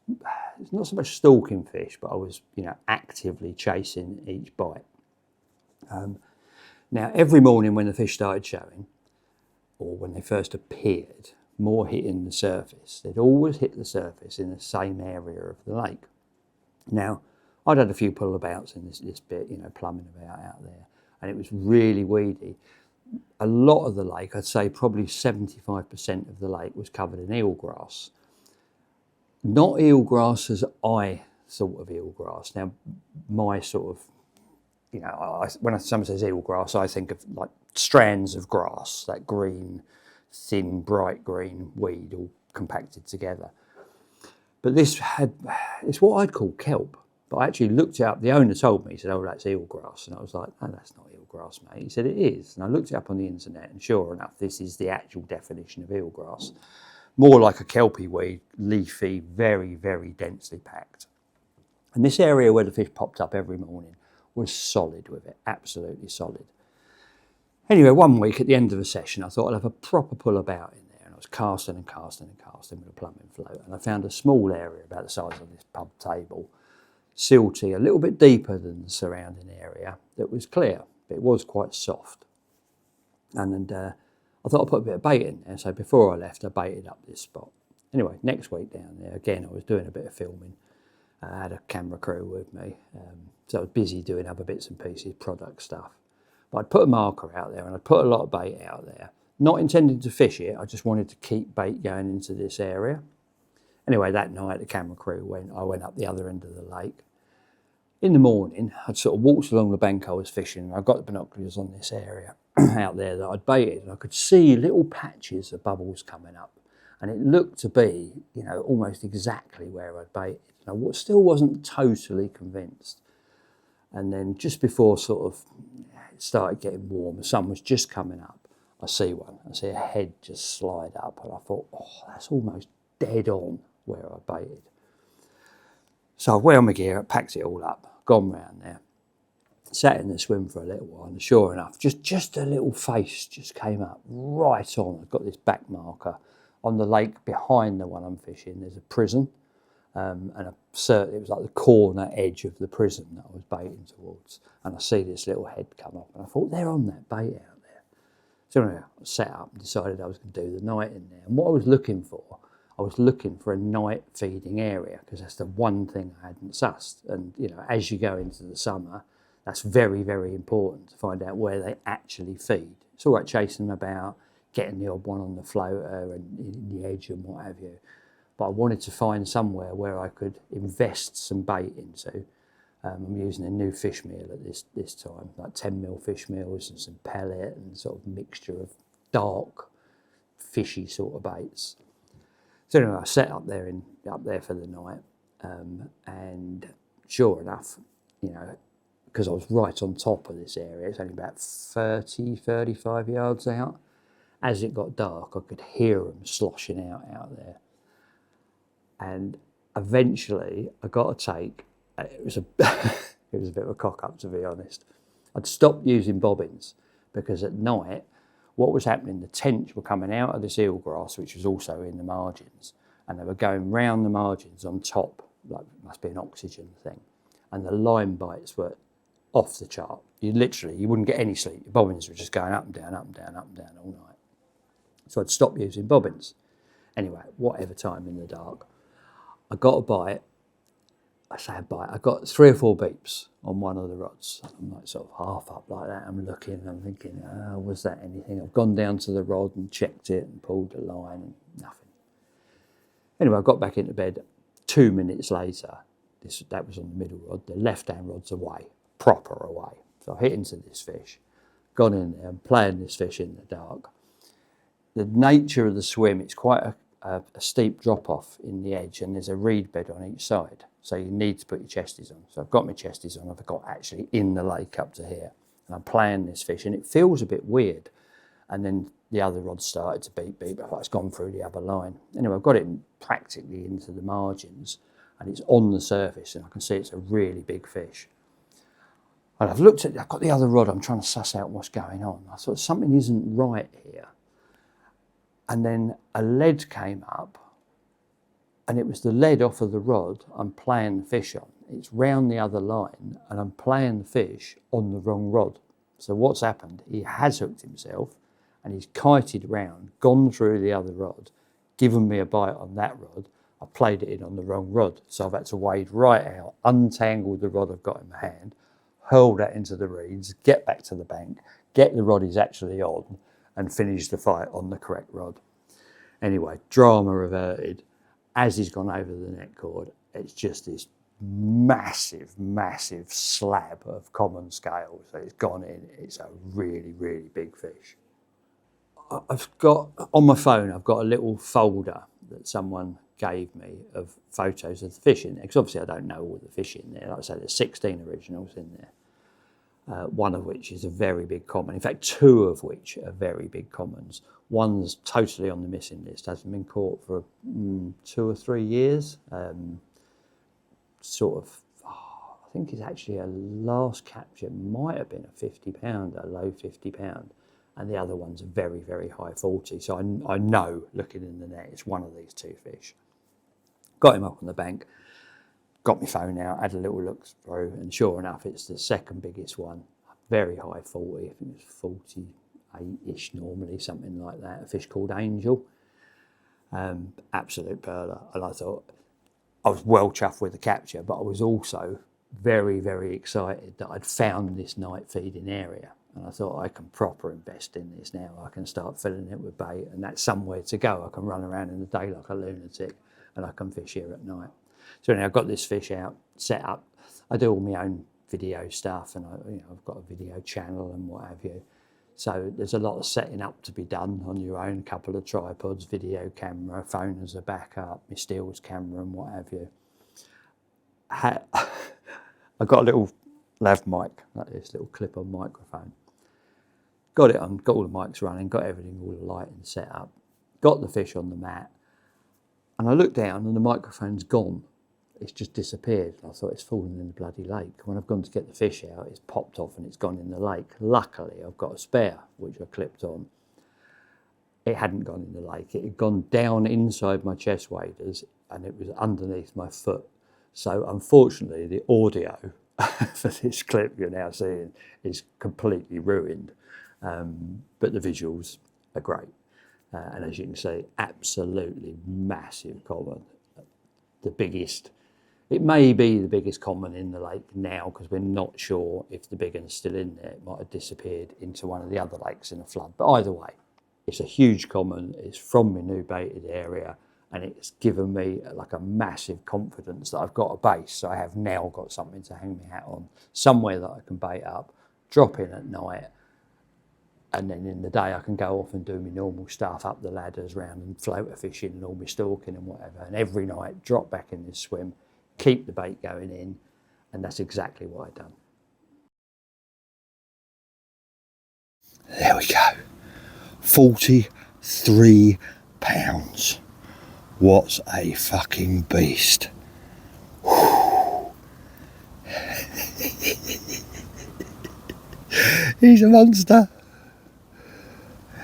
not so much stalking fish, but I was, you know, actively chasing each bite. Now, every morning when the fish started showing, or when they first appeared, more hitting the surface. They'd always hit the surface in the same area of the lake. Now, I'd had a few pullabouts in this bit, you know, plumbing about out there, and it was really weedy. A lot of the lake, I'd say probably 75% of the lake was covered in eelgrass. Not eelgrass as I thought of eelgrass. Now, my sort of, you know, when someone says eelgrass, I think of like strands of grass, that green, thin, bright green weed all compacted together. But it's what I'd call kelp. But I actually looked it up. The owner told me, he said, oh, that's eelgrass. And I was like, oh, that's not eelgrass, mate. He said, it is. And I looked it up on the internet, and sure enough, this is the actual definition of eelgrass. More like a kelpie weed, leafy, very, very densely packed. And this area where the fish popped up every morning was solid with it, absolutely solid. Anyway, one week at the end of a session, I thought I'd have a proper pull about in there. And I was casting and casting and casting with a plumbing float. And I found a small area about the size of this pub table, silty, a little bit deeper than the surrounding area, that was clear, but it was quite soft. And I thought I'd put a bit of bait in there, so before I left I baited up this spot. Anyway, next week down there, again I was doing a bit of filming. I had a camera crew with me, so I was busy doing other bits and pieces, product stuff. But I'd put a marker out there and I'd put a lot of bait out there, not intending to fish it, I just wanted to keep bait going into this area. Anyway, that night the camera crew I went up the other end of the lake. In the morning, I'd sort of walked along the bank I was fishing, and I got the binoculars on this area out there that I'd baited, and I could see little patches of bubbles coming up, and it looked to be, you know, almost exactly where I'd baited. And I still wasn't totally convinced. And then just before sort of it started getting warm, the sun was just coming up, I see one. I see a head just slide up, and I thought, oh, that's almost dead on where I baited. So I've wound my gear up, packed it all up, gone round there, sat in the swim for a little while, and sure enough, just a little face just came up right on. I've got this back marker on the lake behind the one I'm fishing. There's a prison, and it was like the corner edge of the prison that I was baiting towards, and I see this little head come up, and I thought, they're on that bait out there. So anyway, I sat up and decided I was going to do the night in there, and what I was looking for a night feeding area, because that's the one thing I hadn't sussed. And, you know, as you go into the summer, that's very, very important to find out where they actually feed. It's all right chasing them about, getting the odd one on the floater and in the edge and what have you. But I wanted to find somewhere where I could invest some bait into. I'm using a new fish meal at this time, like 10mm fish meals and some pellet and sort of mixture of dark, fishy sort of baits. So anyway, I set up there for the night, and sure enough, you know, because I was right on top of this area, it's only about 35 yards out. As it got dark, I could hear them sloshing out there. And eventually, I got a take. It was a bit of a cock up, to be honest. I'd stopped using bobbins because at night, what was happening, the tench were coming out of this eelgrass, which was also in the margins, and they were going round the margins on top, like it must be an oxygen thing, and the line bites were off the chart. You wouldn't get any sleep. Your bobbins were just going up and down, up and down, up and down all night. So I'd stopped using bobbins. Anyway, whatever time in the dark, I got a bite. I say a bite, I got 3 or 4 beeps on one of the rods. I'm like sort of half up like that, I'm looking and I'm thinking, was that anything? I've gone down to the rod and checked it and pulled the line and nothing. Anyway, I got back into bed. 2 minutes later, that was on the middle rod, the left-hand rod's away, proper away. So I hit into this fish, gone in there and playing this fish in the dark. The nature of the swim, it's quite a steep drop off in the edge, and there's a reed bed on each side. So you need to put your chesties on. So I've got my chesties on. I've got actually in the lake up to here, and I'm playing this fish, and it feels a bit weird. And then the other rod started to beep, beep. I thought it's gone through the other line. Anyway, I've got it practically into the margins, and it's on the surface, and I can see it's a really big fish. And I've got the other rod, I'm trying to suss out what's going on. I thought something isn't right here. And then a lead came up, and it was the lead off of the rod I'm playing the fish on. It's round the other line, and I'm playing the fish on the wrong rod. So what's happened, he has hooked himself, and he's kited round, gone through the other rod, given me a bite on that rod. I played it in on the wrong rod, so I've had to wade right out, untangle the rod I've got in my hand, hurl that into the reeds, get back to the bank, get the rod he's actually on, and finish the fight on the correct rod. Anyway, drama averted. As he's gone over the net cord, it's just this massive, massive slab of common scale. So it's gone in. It's a really, really big fish. I've got, on my phone, I've got a little folder that someone gave me of photos of the fish in there, because obviously I don't know all the fish in there. Like I say, there's 16 originals in there, one of which is a very big common. In fact, two of which are very big commons. One's totally on the missing list, hasn't been caught for 2 or 3 years. I think it's actually a last capture, might have been a 50 pounder, a low 50 pound. And the other one's a very, very high 40. So I know, looking in the net, it's one of these two fish. Got him up on the bank, got my phone out, had a little look through, and sure enough, it's the second biggest one. Very high 40, I think it's 48-ish normally, something like that. A fish called Angel. Absolute pearler. And I thought, I was well chuffed with the capture, but I was also very, very excited that I'd found this night feeding area. And I thought, I can proper invest in this now. I can start filling it with bait, and that's somewhere to go. I can run around in the day like a lunatic, and I can fish here at night. So anyway, I've got this fish out, set up. I do all my own video stuff, and I've got a video channel and what have you. So there's a lot of setting up to be done on your own, a couple of tripods, video camera, phone as a backup, my stills camera and what have you. I've got a little lav mic, like this little clip-on microphone. Got it on, got all the mics running, got everything, all the lighting set up, got the fish on the mat, and I looked down and the microphone's gone. It's just disappeared. I thought it's fallen in the bloody lake. When I've gone to get the fish out, it's popped off and it's gone in the lake. Luckily, I've got a spare, which I clipped on. It hadn't gone in the lake. It had gone down inside my chest waders, and it was underneath my foot. So unfortunately, the audio for this clip you're now seeing is completely ruined. But the visuals are great. And as you can see, absolutely massive common. The biggest, it may be the biggest common in the lake now, because we're not sure if the big one's still in there. It might have disappeared into one of the other lakes in a flood. But either way, it's a huge common. It's from my new baited area, and it's given me like a massive confidence that I've got a base. So I have now got something to hang my hat on, somewhere that I can bait up, drop in at night, and then in the day I can go off and do my normal stuff, up the ladders, round and floater fishing and all my stalking and whatever. And every night, drop back in this swim, keep the bait going in, and that's exactly what I've done. There we go. 43 pounds. What a fucking beast. He's a monster.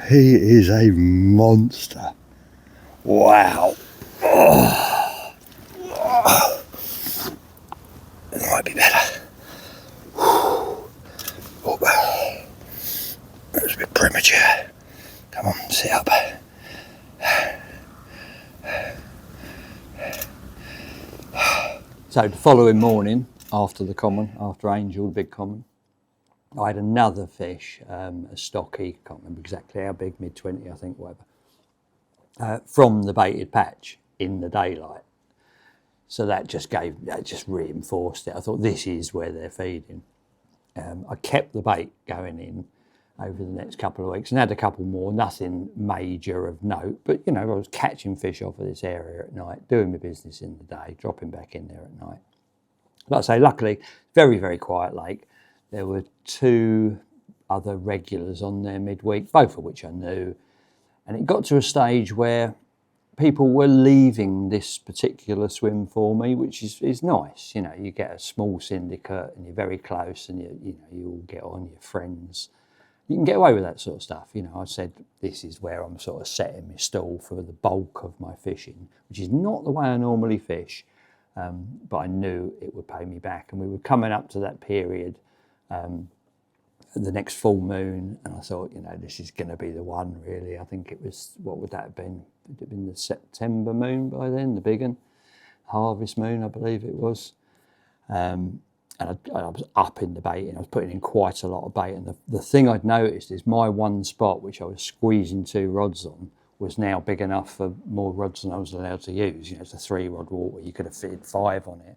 He is a monster. Wow. Oh. Oh. It might be better. Oh. That's a bit premature. Come on, sit up. So the following morning, after the common, after Angel, the big common, I had another fish, a stocky, can't remember exactly how big, mid-20 I think, whatever, from the baited patch in the daylight. So that just reinforced it. I thought this is where they're feeding. I kept the bait going in, over the next couple of weeks, and had a couple more, nothing major of note, but you know, I was catching fish off of this area at night, doing my business in the day, dropping back in there at night. Like I say, luckily, very, very quiet lake. There were 2 other regulars on there midweek, both of which I knew, and it got to a stage where people were leaving this particular swim for me, which is nice. You know, you get a small syndicate and you're very close, and you all get on, your friends. You can get away with that sort of stuff. You know, I said, this is where I'm sort of setting my stall for the bulk of my fishing, which is not the way I normally fish, but I knew it would pay me back. And we were coming up to that period, the next full moon, and I thought, you know, this is going to be the one, really. I think it was, what would that have been? Would it have been the September moon by then, the big one? Harvest moon, I believe it was. And I was up in the baiting. I was putting in quite a lot of bait. And the thing I'd noticed is my one spot, which I was squeezing 2 rods on, was now big enough for more rods than I was allowed to use. You know, it's a 3-rod water. You could have fitted 5 on it.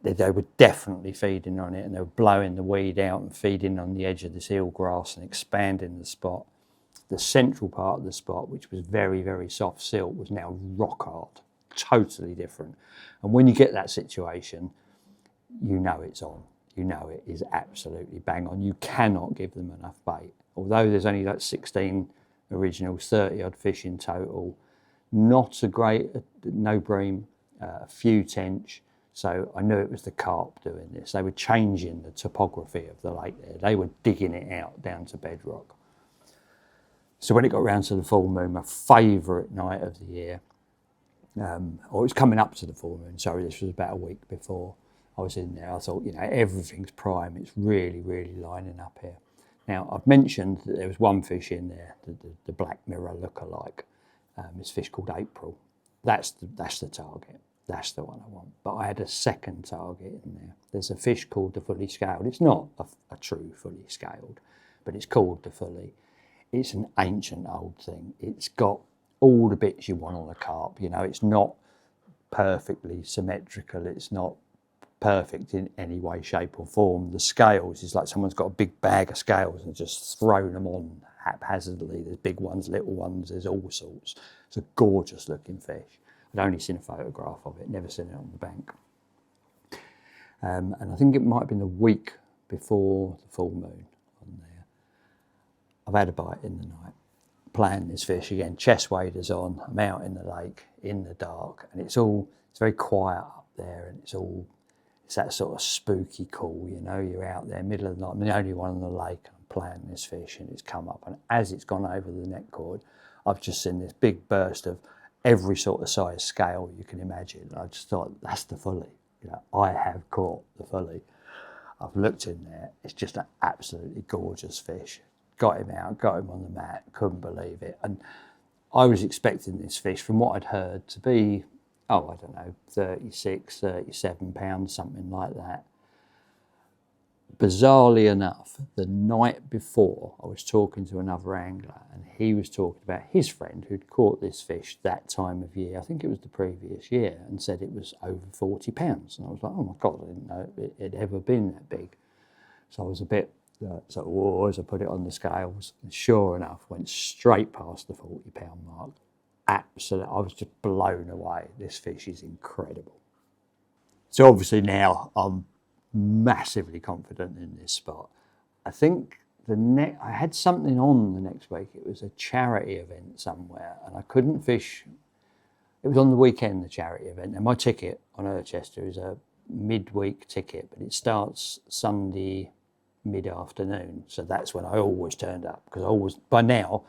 They were definitely feeding on it, and they were blowing the weed out and feeding on the edge of this eelgrass and expanding the spot. The central part of the spot, which was very, very soft silt, was now rock hard, totally different. And when you get that situation, you know it's on. You know it is absolutely bang on. You cannot give them enough bait. Although there's only like 16 originals, 30 odd fish in total, not a great, no bream, a few tench. So I knew it was the carp doing this. They were changing the topography of the lake there. They were digging it out down to bedrock. So when it got round to the full moon, my favourite night of the year, or it was coming up to the full moon, sorry, this was about a week before I was in there. I thought, you know, everything's prime. It's really, really lining up here. Now, I've mentioned that there was one fish in there, the black mirror lookalike. This fish called April. That's the target. That's the one I want. But I had a second target in there. There's a fish called the fully scaled. It's not a true fully scaled, but it's called the fully. It's an ancient old thing. It's got all the bits you want on a carp. You know, it's not perfectly symmetrical. It's not perfect in any way, shape or form. The scales is like someone's got a big bag of scales and just thrown them on haphazardly. There's big ones, little ones, there's all sorts. It's a gorgeous looking fish. I'd only seen a photograph of it, never seen it on the bank. And I think it might have been a week before the full moon on there. I've had a bite in the night, playing this fish again, chest waders on, I'm out in the lake, in the dark, and it's very quiet up there, and it's that sort of spooky call, you know, you're out there, middle of the night, I'm the only one on the lake, and I'm playing this fish, and it's come up, and as it's gone over the net cord, I've just seen this big burst of every sort of size scale you can imagine. I just thought, that's the fully. You know, I have caught the fully. I've looked in there. It's just an absolutely gorgeous fish. Got him out, got him on the mat, couldn't believe it. And I was expecting this fish, from what I'd heard, to be, I don't know, 36, 37 pounds, something like that. Bizarrely enough, the night before, I was talking to another angler, and he was talking about his friend who'd caught this fish that time of year. I think it was the previous year, and said it was over 40 pounds. And I was like, oh my God, I didn't know it had ever been that big. So I was a bit whoa, as I put it on the scales. And sure enough, went straight past the 40 pound mark. Absolutely, I was just blown away. This fish is incredible. So obviously now I'm massively confident in this spot. I think I had something on the next week. It was a charity event somewhere, and I couldn't fish. It was on the weekend, the charity event. And my ticket on Irchester is a midweek ticket, but it starts Sunday mid-afternoon. So that's when I always turned up, because by now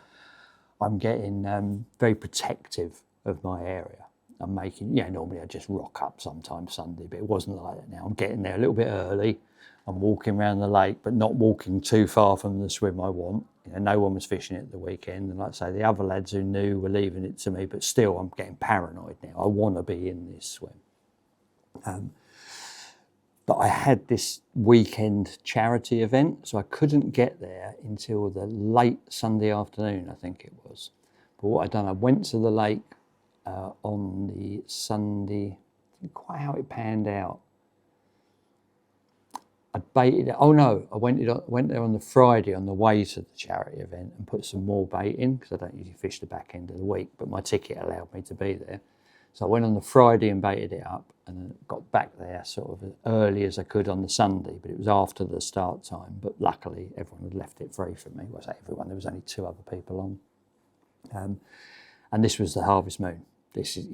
I'm getting very protective of my area. I'm making, normally I just rock up sometime Sunday, but it wasn't like that now. I'm getting there a little bit early. I'm walking around the lake, but not walking too far from the swim I want. No one was fishing it at the weekend. And like I say, the other lads who knew were leaving it to me, but still I'm getting paranoid now. I want to be in this swim. But I had this weekend charity event, so I couldn't get there until the late Sunday afternoon, I think it was. But what I'd done, I went to the lake on the Sunday, I don't know quite how it panned out. I'd baited it. Oh no, I went there on the Friday on the way to the charity event and put some more bait in because I don't usually fish the back end of the week, but my ticket allowed me to be there. So I went on the Friday and baited it up, and then got back there sort of as early as I could on the Sunday, but it was after the start time. But luckily everyone had left it free for me. Well, I say everyone, there was only 2 other people on. And this was the harvest moon. This is,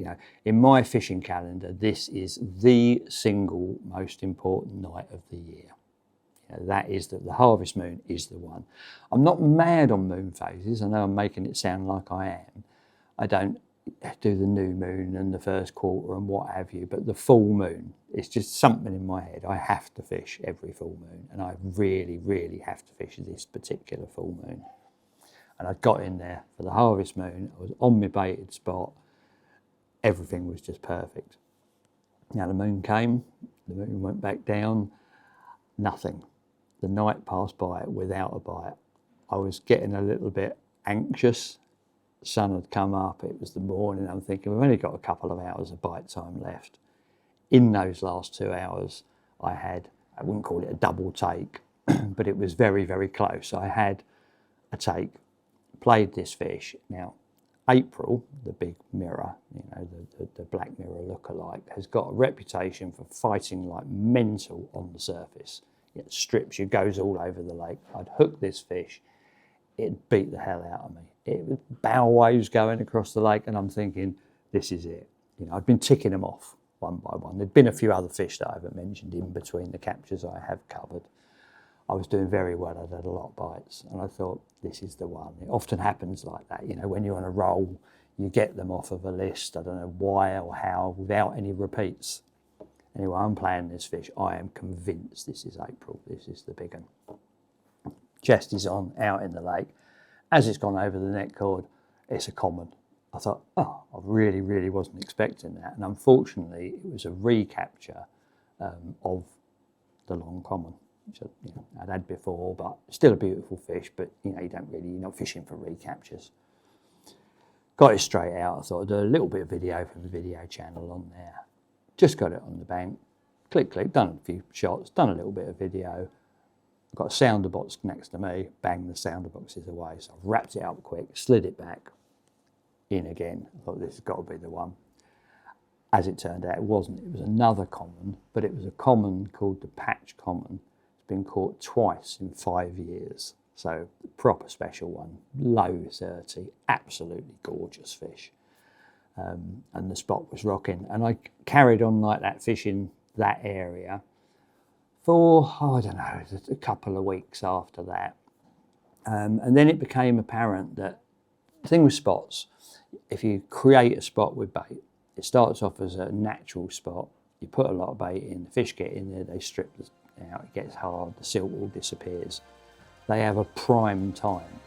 in my fishing calendar, this is the single most important night of the year. That is the harvest moon is the one. I'm not mad on moon phases. I know I'm making it sound like I am. I don't do the new moon and the first quarter and what have you, but the full moon, it's just something in my head. I have to fish every full moon, and I really, really have to fish this particular full moon. And I got in there for the harvest moon. I was on my baited spot. Everything was just perfect. Now the moon came, the moon went back down, nothing. The night passed by without a bite. I was getting a little bit anxious. The sun had come up, it was the morning. I'm thinking, we've only got a couple of hours of bite time left. In those last 2 hours, I wouldn't call it a double take, but it was very, very close. I had a take, played this fish. Now, April, the big mirror, the black mirror lookalike, has got a reputation for fighting like mental on the surface. It strips you, goes all over the lake. I'd hooked this fish, it beat the hell out of me. It was bow waves going across the lake, and I'm thinking, this is it. I'd been ticking them off one by one. There'd been a few other fish that I haven't mentioned in between the captures I have covered. I was doing very well. I'd had a lot of bites, and I thought, this is the one. It often happens like that, when you're on a roll, you get them off of a list, I don't know why or how, without any repeats. Anyway, I'm playing this fish. I am convinced this is April. This is the big one. Chest is on, out in the lake. As it's gone over the net cord, it's a common. I thought, I really, really wasn't expecting that. And unfortunately, it was a recapture of the long common, which I'd had before, but still a beautiful fish, but you're not fishing for recaptures. Got it straight out. I thought I'd do a little bit of video for the video channel on there. Just got it on the bank, click, done a few shots, done a little bit of video. I've got a sounder box next to me, bang, the sounder box is away. So I've wrapped it up quick, slid it back, in again. I thought this has got to be the one. As it turned out, it wasn't. It was another common, but it was a common called the patch common. It's been caught twice in 5 years. So proper special one, low 30, absolutely gorgeous fish. And the spot was rocking. And I carried on like that fishing that area for, I don't know, a couple of weeks after that. And then it became apparent that the thing with spots, if you create a spot with bait, it starts off as a natural spot. You put a lot of bait in, the fish get in there, they strip it out, it gets hard, the silt all disappears. They have a prime time,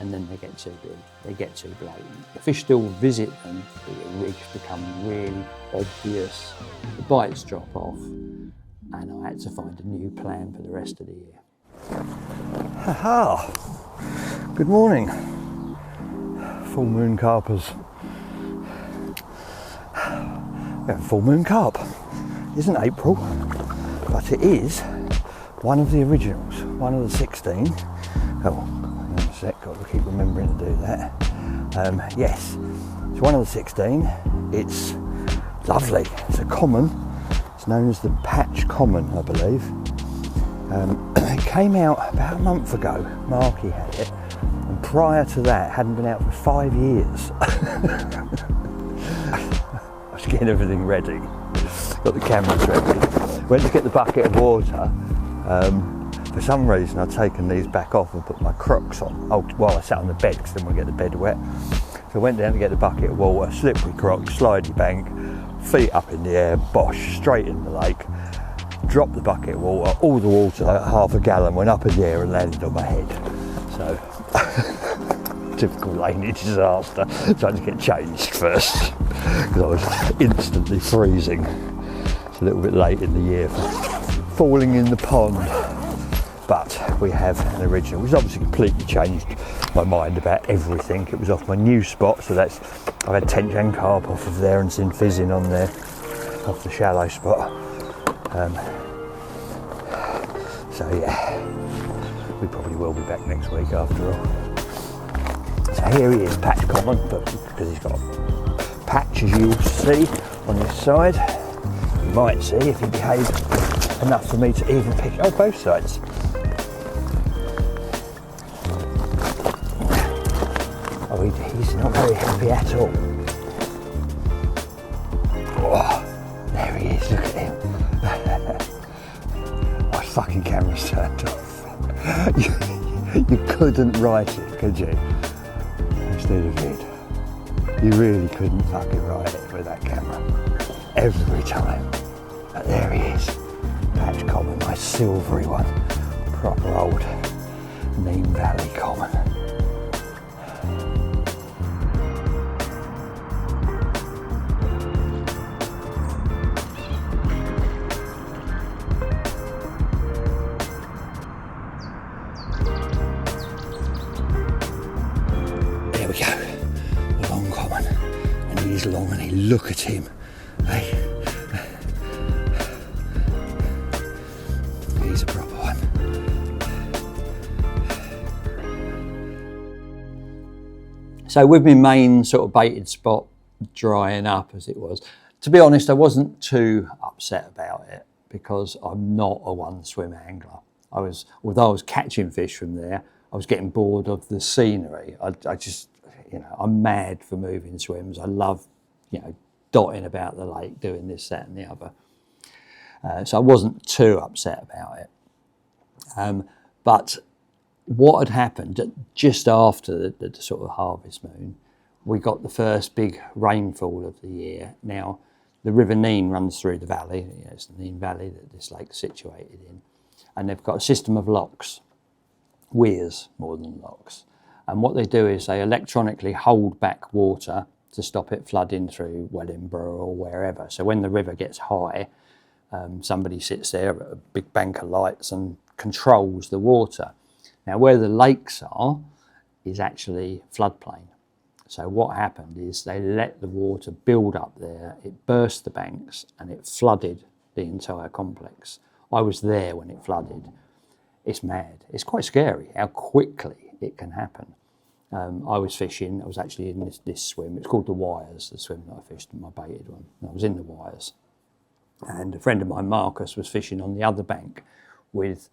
and then they get too big, they get too blatant. The fish still visit them, but the rigs become really obvious, the bites drop off, and I had to find a new plan for the rest of the year. Ha! Good morning, full moon carpers. We have a full moon carp. It isn't April, but it is one of the originals, one of the 16. Oh, hang on a sec, got to keep remembering to do that. Yes, it's one of the 16. It's lovely. It's a common. It's known as the patch common, I believe. It came out about a month ago. Marky had it, and prior to that, it hadn't been out for 5 years. I was getting everything ready. Got the cameras ready. Went to get the bucket of water. For some reason, I'd taken these back off and put my Crocs on. I sat on the bed because I didn't want to get the bed wet. So I went down to get the bucket of water, slippery Crocs, slidey bank, feet up in the air, bosh, straight in the lake. Dropped the bucket of water, all the water, like half a gallon, went up in the air and landed on my head. So, typical Laney disaster. So I had to get changed first because I was instantly freezing. It's a little bit late in the year for falling in the pond. But we have an original, which obviously completely changed my mind about everything. It was off my new spot, so I've had tench and carp off of there and seen fizzing on there, off the shallow spot. So yeah, we probably will be back next week after all. So here he is, Patch Common, but because he's got a patch, as you'll see on this side. You might see if he behaved enough for me to even pick it. Oh, both sides. Oh, he's not very happy at all. Oh, there he is, look at him. My fucking camera's turned off. You couldn't write it, could you? Instead of it. You really couldn't fucking write it with that camera. Every time. But there he is. Patch Common, my silvery one. Proper old Neem Valley Common. There we go. The long common. And he's long and he look at him. Hey. He's a proper one. So with my main sort of baited spot drying up as it was, to be honest, I wasn't too upset about it because I'm not a one swim angler. Although I was catching fish from there, I was getting bored of the scenery. I just, you know, I'm mad for moving swims. I love, you know, dotting about the lake, doing this, that and the other. So I wasn't too upset about it. But what had happened just after the sort of harvest moon, we got the first big rainfall of the year. Now, the River Nene runs through the valley. You know, it's the Nene Valley that this lake's situated in. And they've got a system of locks, weirs more than locks. And what they do is they electronically hold back water to stop it flooding through Wellingborough or wherever. So when the river gets high, somebody sits there at a big bank of lights and controls the water. Now where the lakes are is actually floodplain. So what happened is they let the water build up there, it burst the banks and it flooded the entire complex. I was there when it flooded. It's mad. It's quite scary how quickly it can happen. I was fishing, I was actually in this swim, it's called the Wires, the swim that I fished, my baited one. I was in the Wires. And a friend of mine, Marcus, was fishing on the other bank with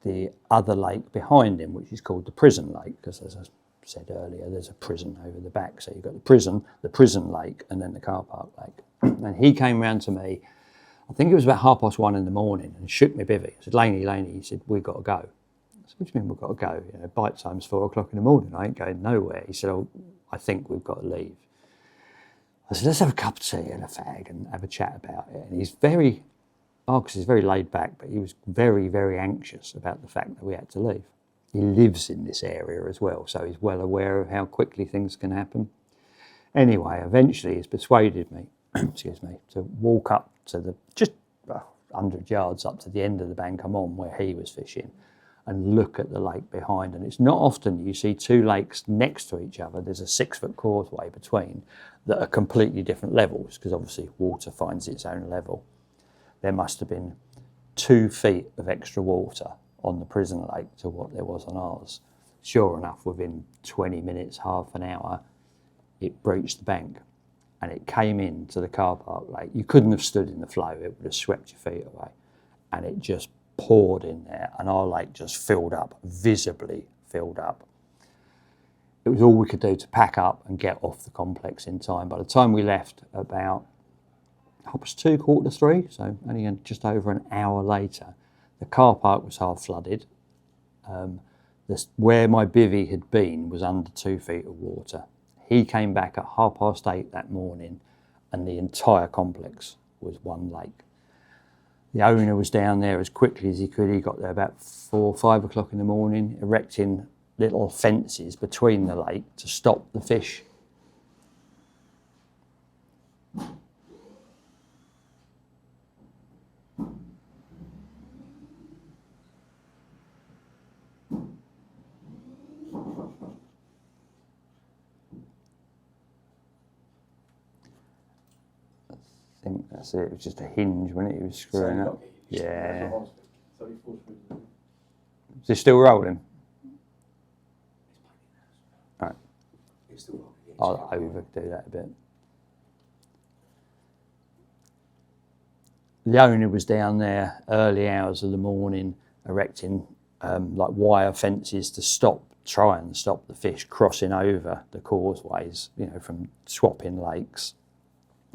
the other lake behind him, which is called the Prison Lake, because as I said earlier, there's a prison over the back. So you've got the prison lake, and then the car park lake. And he came round to me, I think it was about 1:30 in the morning, and shook me bivvy. I said, Laney, he said, we've got to go. I said, what do you mean we've got to go? You know, bite time's 4:00 in the morning, I ain't going nowhere. He said, oh, I think we've got to leave. I said, let's have a cup of tea and a fag and have a chat about it. And he's Marcus is very laid back, but he was very, very anxious about the fact that we had to leave. He lives in this area as well, so he's well aware of how quickly things can happen. Anyway, eventually he's persuaded me, excuse me, to walk up to just 100 yards up to the end of the bank I'm on where he was fishing and look at the lake behind. And it's not often you see two lakes next to each other. There's a 6-foot causeway between that are completely different levels because obviously water finds its own level. There must have been 2 feet of extra water on the prison lake to what there was on ours. Sure enough, within 20 minutes, half an hour, it breached the bank and it came into the car park lake. You couldn't have stood in the flow, it would have swept your feet away. And it just poured in there and our lake just filled up, visibly filled up. It was all we could do to pack up and get off the complex in time. By the time we left, about 2:30, 3:15, so only just over an hour later, the car park was half flooded. Where my bivvy had been was under 2 feet of water. He came back at 8:30 that morning and the entire complex was one lake. The owner was down there as quickly as he could. He got there about 4 or 5 o'clock in the morning, erecting little fences between the lake to stop the fish. I think that's it. It was just a hinge when it was screwing up. Yeah. Is it still rolling? Right. I'll overdo that a bit. The owner was down there early hours of the morning erecting like wire fences to try and stop the fish crossing over the causeways, you know, from swapping lakes.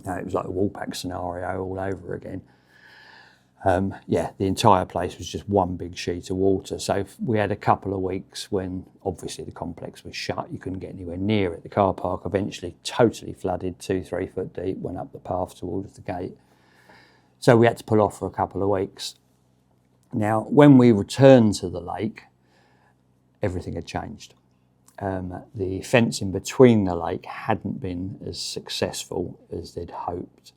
It was like a Woolpack scenario all over again. Yeah, the entire place was just one big sheet of water. So we had a couple of weeks when obviously the complex was shut. You couldn't get anywhere near it. The car park eventually totally flooded, 2-3 foot deep, went up the path towards the gate. So we had to pull off for a couple of weeks. Now, when we returned to the lake, everything had changed. The fencing between the lake hadn't been as successful as they'd hoped,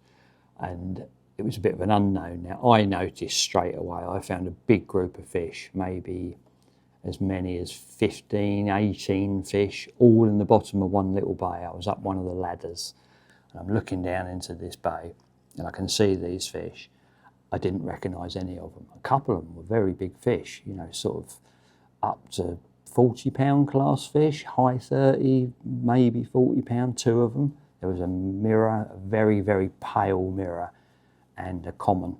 and it was a bit of an unknown. Now, I noticed straight away, I found a big group of fish, maybe as many as 15, 18 fish, all in the bottom of one little bay. I was up one of the ladders, and I'm looking down into this bay, and I can see these fish. I didn't recognise any of them. A couple of them were very big fish, you know, sort of up to 40-pound class fish, high 30, maybe 40-pound, two of them. There was a mirror, a very, very pale mirror, and a common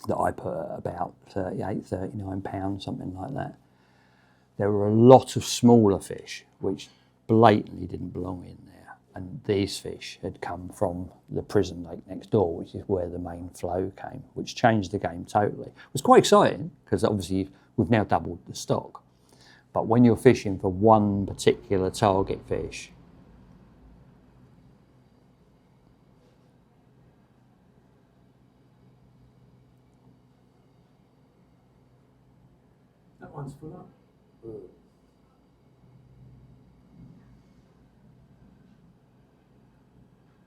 that I put at about 38, 39 pounds, something like that. There were a lot of smaller fish, which blatantly didn't belong in there. And these fish had come from the prison lake next door, which is where the main flow came, which changed the game totally. It was quite exciting, because obviously we've now doubled the stock. But when you're fishing for one particular target fish, That one's full up.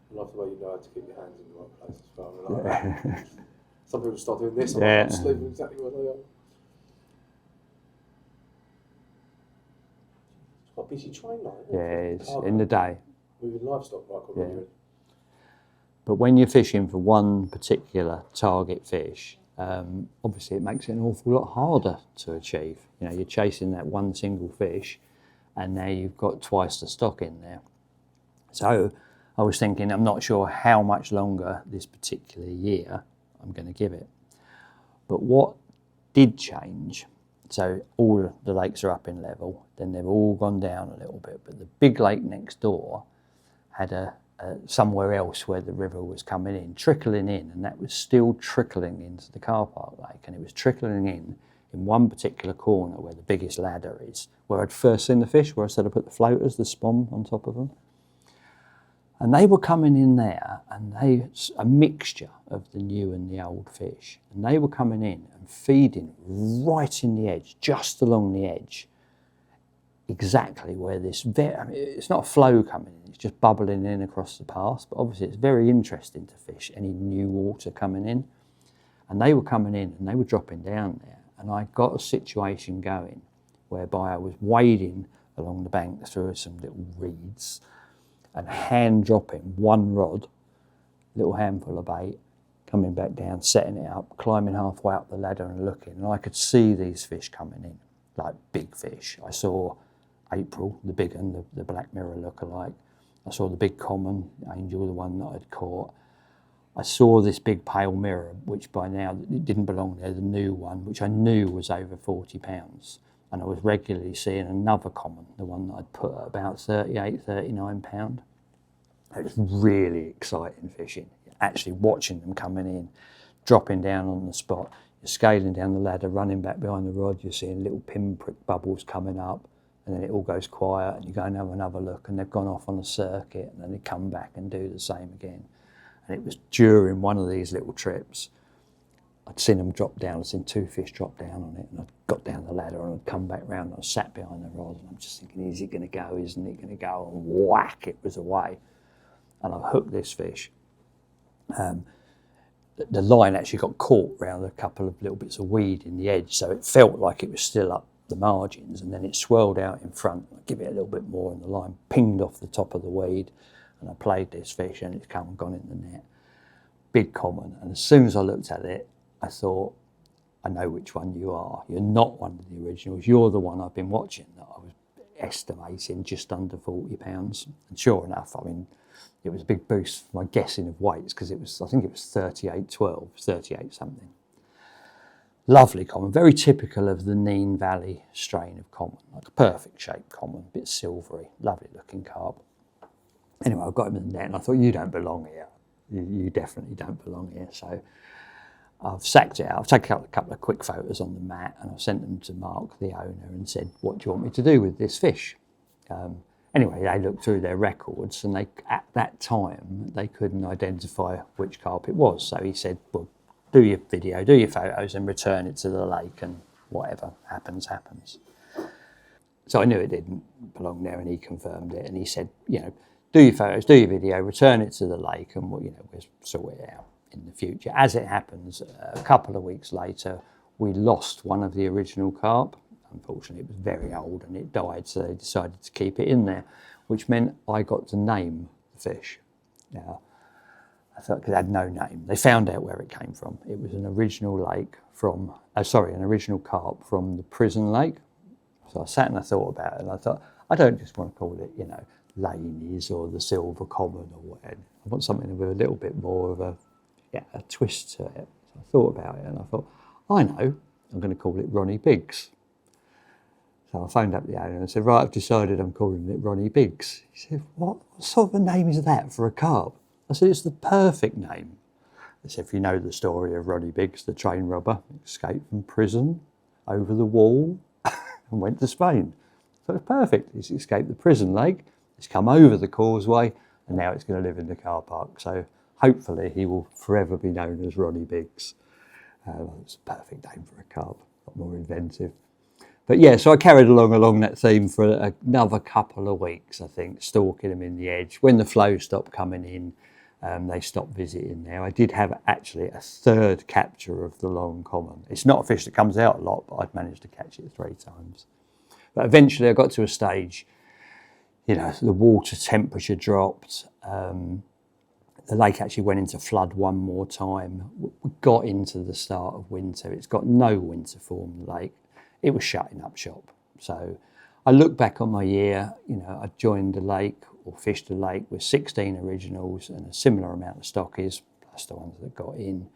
I love the way you know how to keep your hands in the right place as well. Like some people start doing this, Yeah. I'm just leaving exactly where they are. It's quite a busy train line. yeah, it's in the day. Moving livestock like a really. But when you're fishing for one particular target fish, obviously it makes it an awful lot harder to achieve. You know, you're chasing that one single fish, and now you've got twice the stock in there. So I was thinking, I'm not sure how much longer this particular year I'm going to give it. But what did change, so all the lakes are up in level, then they've all gone down a little bit, but the big lake next door had somewhere else where the river was coming in, trickling in, and that was still trickling into the car park lake, and it was trickling in one particular corner where the biggest ladder is, where I'd first seen the fish, where I said I put the floaters, the spawn on top of them. And they were coming in there, and a mixture of the new and the old fish, and they were coming in and feeding right in the edge, just along the edge, exactly where this, I mean, it's not a flow coming in, it's just bubbling in across the path, but obviously it's very interesting to fish any new water coming in. And they were coming in and they were dropping down there, and I got a situation going whereby I was wading along the bank through some little reeds and hand dropping one rod, little handful of bait, coming back down, setting it up, climbing halfway up the ladder and looking, and I could see these fish coming in, like big fish. I saw April, the big one, the black mirror lookalike. I saw the big common, Angel, the one that I'd caught. I saw this big pale mirror, which by now it didn't belong there, the new one, which I knew was over 40 pounds. And I was regularly seeing another common, the one that I'd put at about 38, 39 pound. It was really exciting fishing. Actually watching them coming in, dropping down on the spot. You're scaling down the ladder, running back behind the rod, you're seeing little pinprick bubbles coming up, and then it all goes quiet, and you go and have another look, and they've gone off on a circuit, and then they come back and do the same again. And it was during one of these little trips, I'd seen them drop down, I'd seen two fish drop down on it, and I'd got down the ladder and I'd come back round and I sat behind the rod, and I'm just thinking, is it going to go, isn't it going to go? And whack, it was away. And I hooked this fish. The line actually got caught round a couple of little bits of weed in the edge, so it felt like it was still up the margins, and then it swirled out in front. I give it a little bit more, and the line pinged off the top of the weed, and I played this fish, and it's come and gone in the net. Big common, and as soon as I looked at it, I thought, I know which one you are. You're not one of the originals. You're the one I've been watching that I was estimating just under 40 pounds. And sure enough, I mean, it was a big boost for my guessing of weights because I think it was 38.12, 38 something. Lovely common, very typical of the Nene Valley strain of common, like a perfect shaped common, a bit silvery, lovely looking carp. Anyway, I got him in the net and I thought, you don't belong here. You definitely don't belong here. So I've sacked it out. I've taken a couple of quick photos on the mat and I've sent them to Mark, the owner, and said, what do you want me to do with this fish? Anyway, they looked through their records and at that time, they couldn't identify which carp it was. So he said, well, do your video, do your photos and return it to the lake and whatever happens, happens. So I knew it didn't belong there and he confirmed it. And he said, you know, do your photos, do your video, return it to the lake and we'll sort it out in the future. As it happens, a couple of weeks later, we lost one of the original carp. Unfortunately, it was very old and it died, so they decided to keep it in there, which meant I got to name the fish. Now, I thought, because it had no name. They found out where it came from. It was an original an original carp from the prison lake. So I sat and I thought about it and I thought, I don't just want to call it, you know, Laney's or the Silver Common or whatever. I want something with a little bit more of a twist to it. So I thought about it and I thought, I know, I'm going to call it Ronnie Biggs. So I phoned up the owner and said, right, I've decided I'm calling it Ronnie Biggs. He said, what sort of a name is that for a carp? I said, it's the perfect name. I said, if you know the story of Ronnie Biggs, the train robber, escaped from prison, over the wall, and went to Spain. So it's perfect. He's escaped the prison lake, he's come over the causeway, and now it's going to live in the car park. So hopefully he will forever be known as Ronnie Biggs. It's a perfect name for a carp, a lot more inventive. But yeah, so I carried along that theme for another couple of weeks, I think, stalking them in the edge. When the flow stopped coming in, they stopped visiting now. I did have actually a third capture of the long common. It's not a fish that comes out a lot, but I'd managed to catch it 3 times. But eventually I got to a stage, you know, the water temperature dropped. The lake actually went into flood one more time. We got into the start of winter. It's got no winter form, the lake. It was shutting up shop. So I look back on my year, you know, I joined the lake or fished the lake with 16 originals and a similar amount of stockies, plus the ones that got in.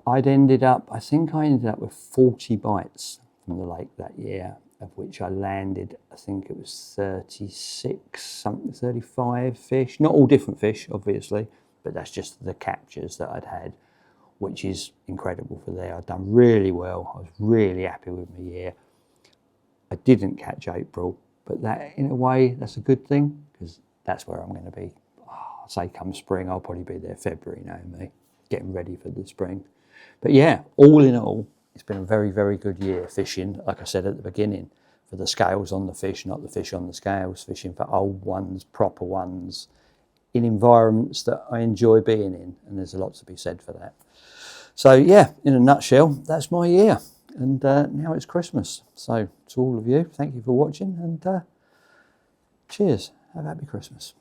I ended up with 40 bites from the lake that year, of which I landed, I think it was 35 fish. Not all different fish, obviously, but that's just the captures that I'd had, which is incredible for there. I'd done really well. I was really happy with my year. I didn't catch April, but that, in a way, that's a good thing because that's where I'm going to be. I'd say come spring, I'll probably be there February, you know me, getting ready for the spring. But yeah, all in all, it's been a very, very good year fishing, like I said at the beginning, for the scales on the fish, not the fish on the scales, fishing for old ones, proper ones, in environments that I enjoy being in, and there's a lot to be said for that. So yeah, in a nutshell, that's my year, and now it's Christmas. So to all of you, thank you for watching, and cheers. Have a happy Christmas.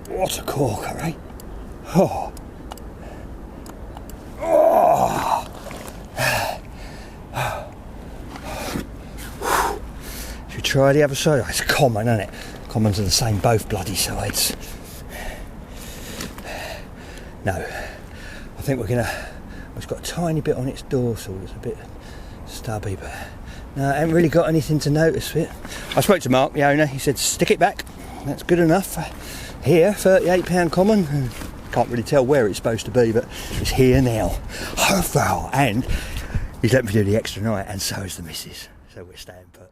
What a corker, eh? Oh. Oh. Should we try the other side? Oh, it's common, isn't it? Commons are the same both bloody sides. No. I think we're gonna... It's got a tiny bit on its dorsal. It's a bit stubby, but... No, I haven't really got anything to notice with it. I spoke to Mark, the owner. He said, stick it back. That's good enough. Here, £38 common. Can't really tell where it's supposed to be, but it's here now. And he's let me do the extra night, and so is the missus. So we're staying put.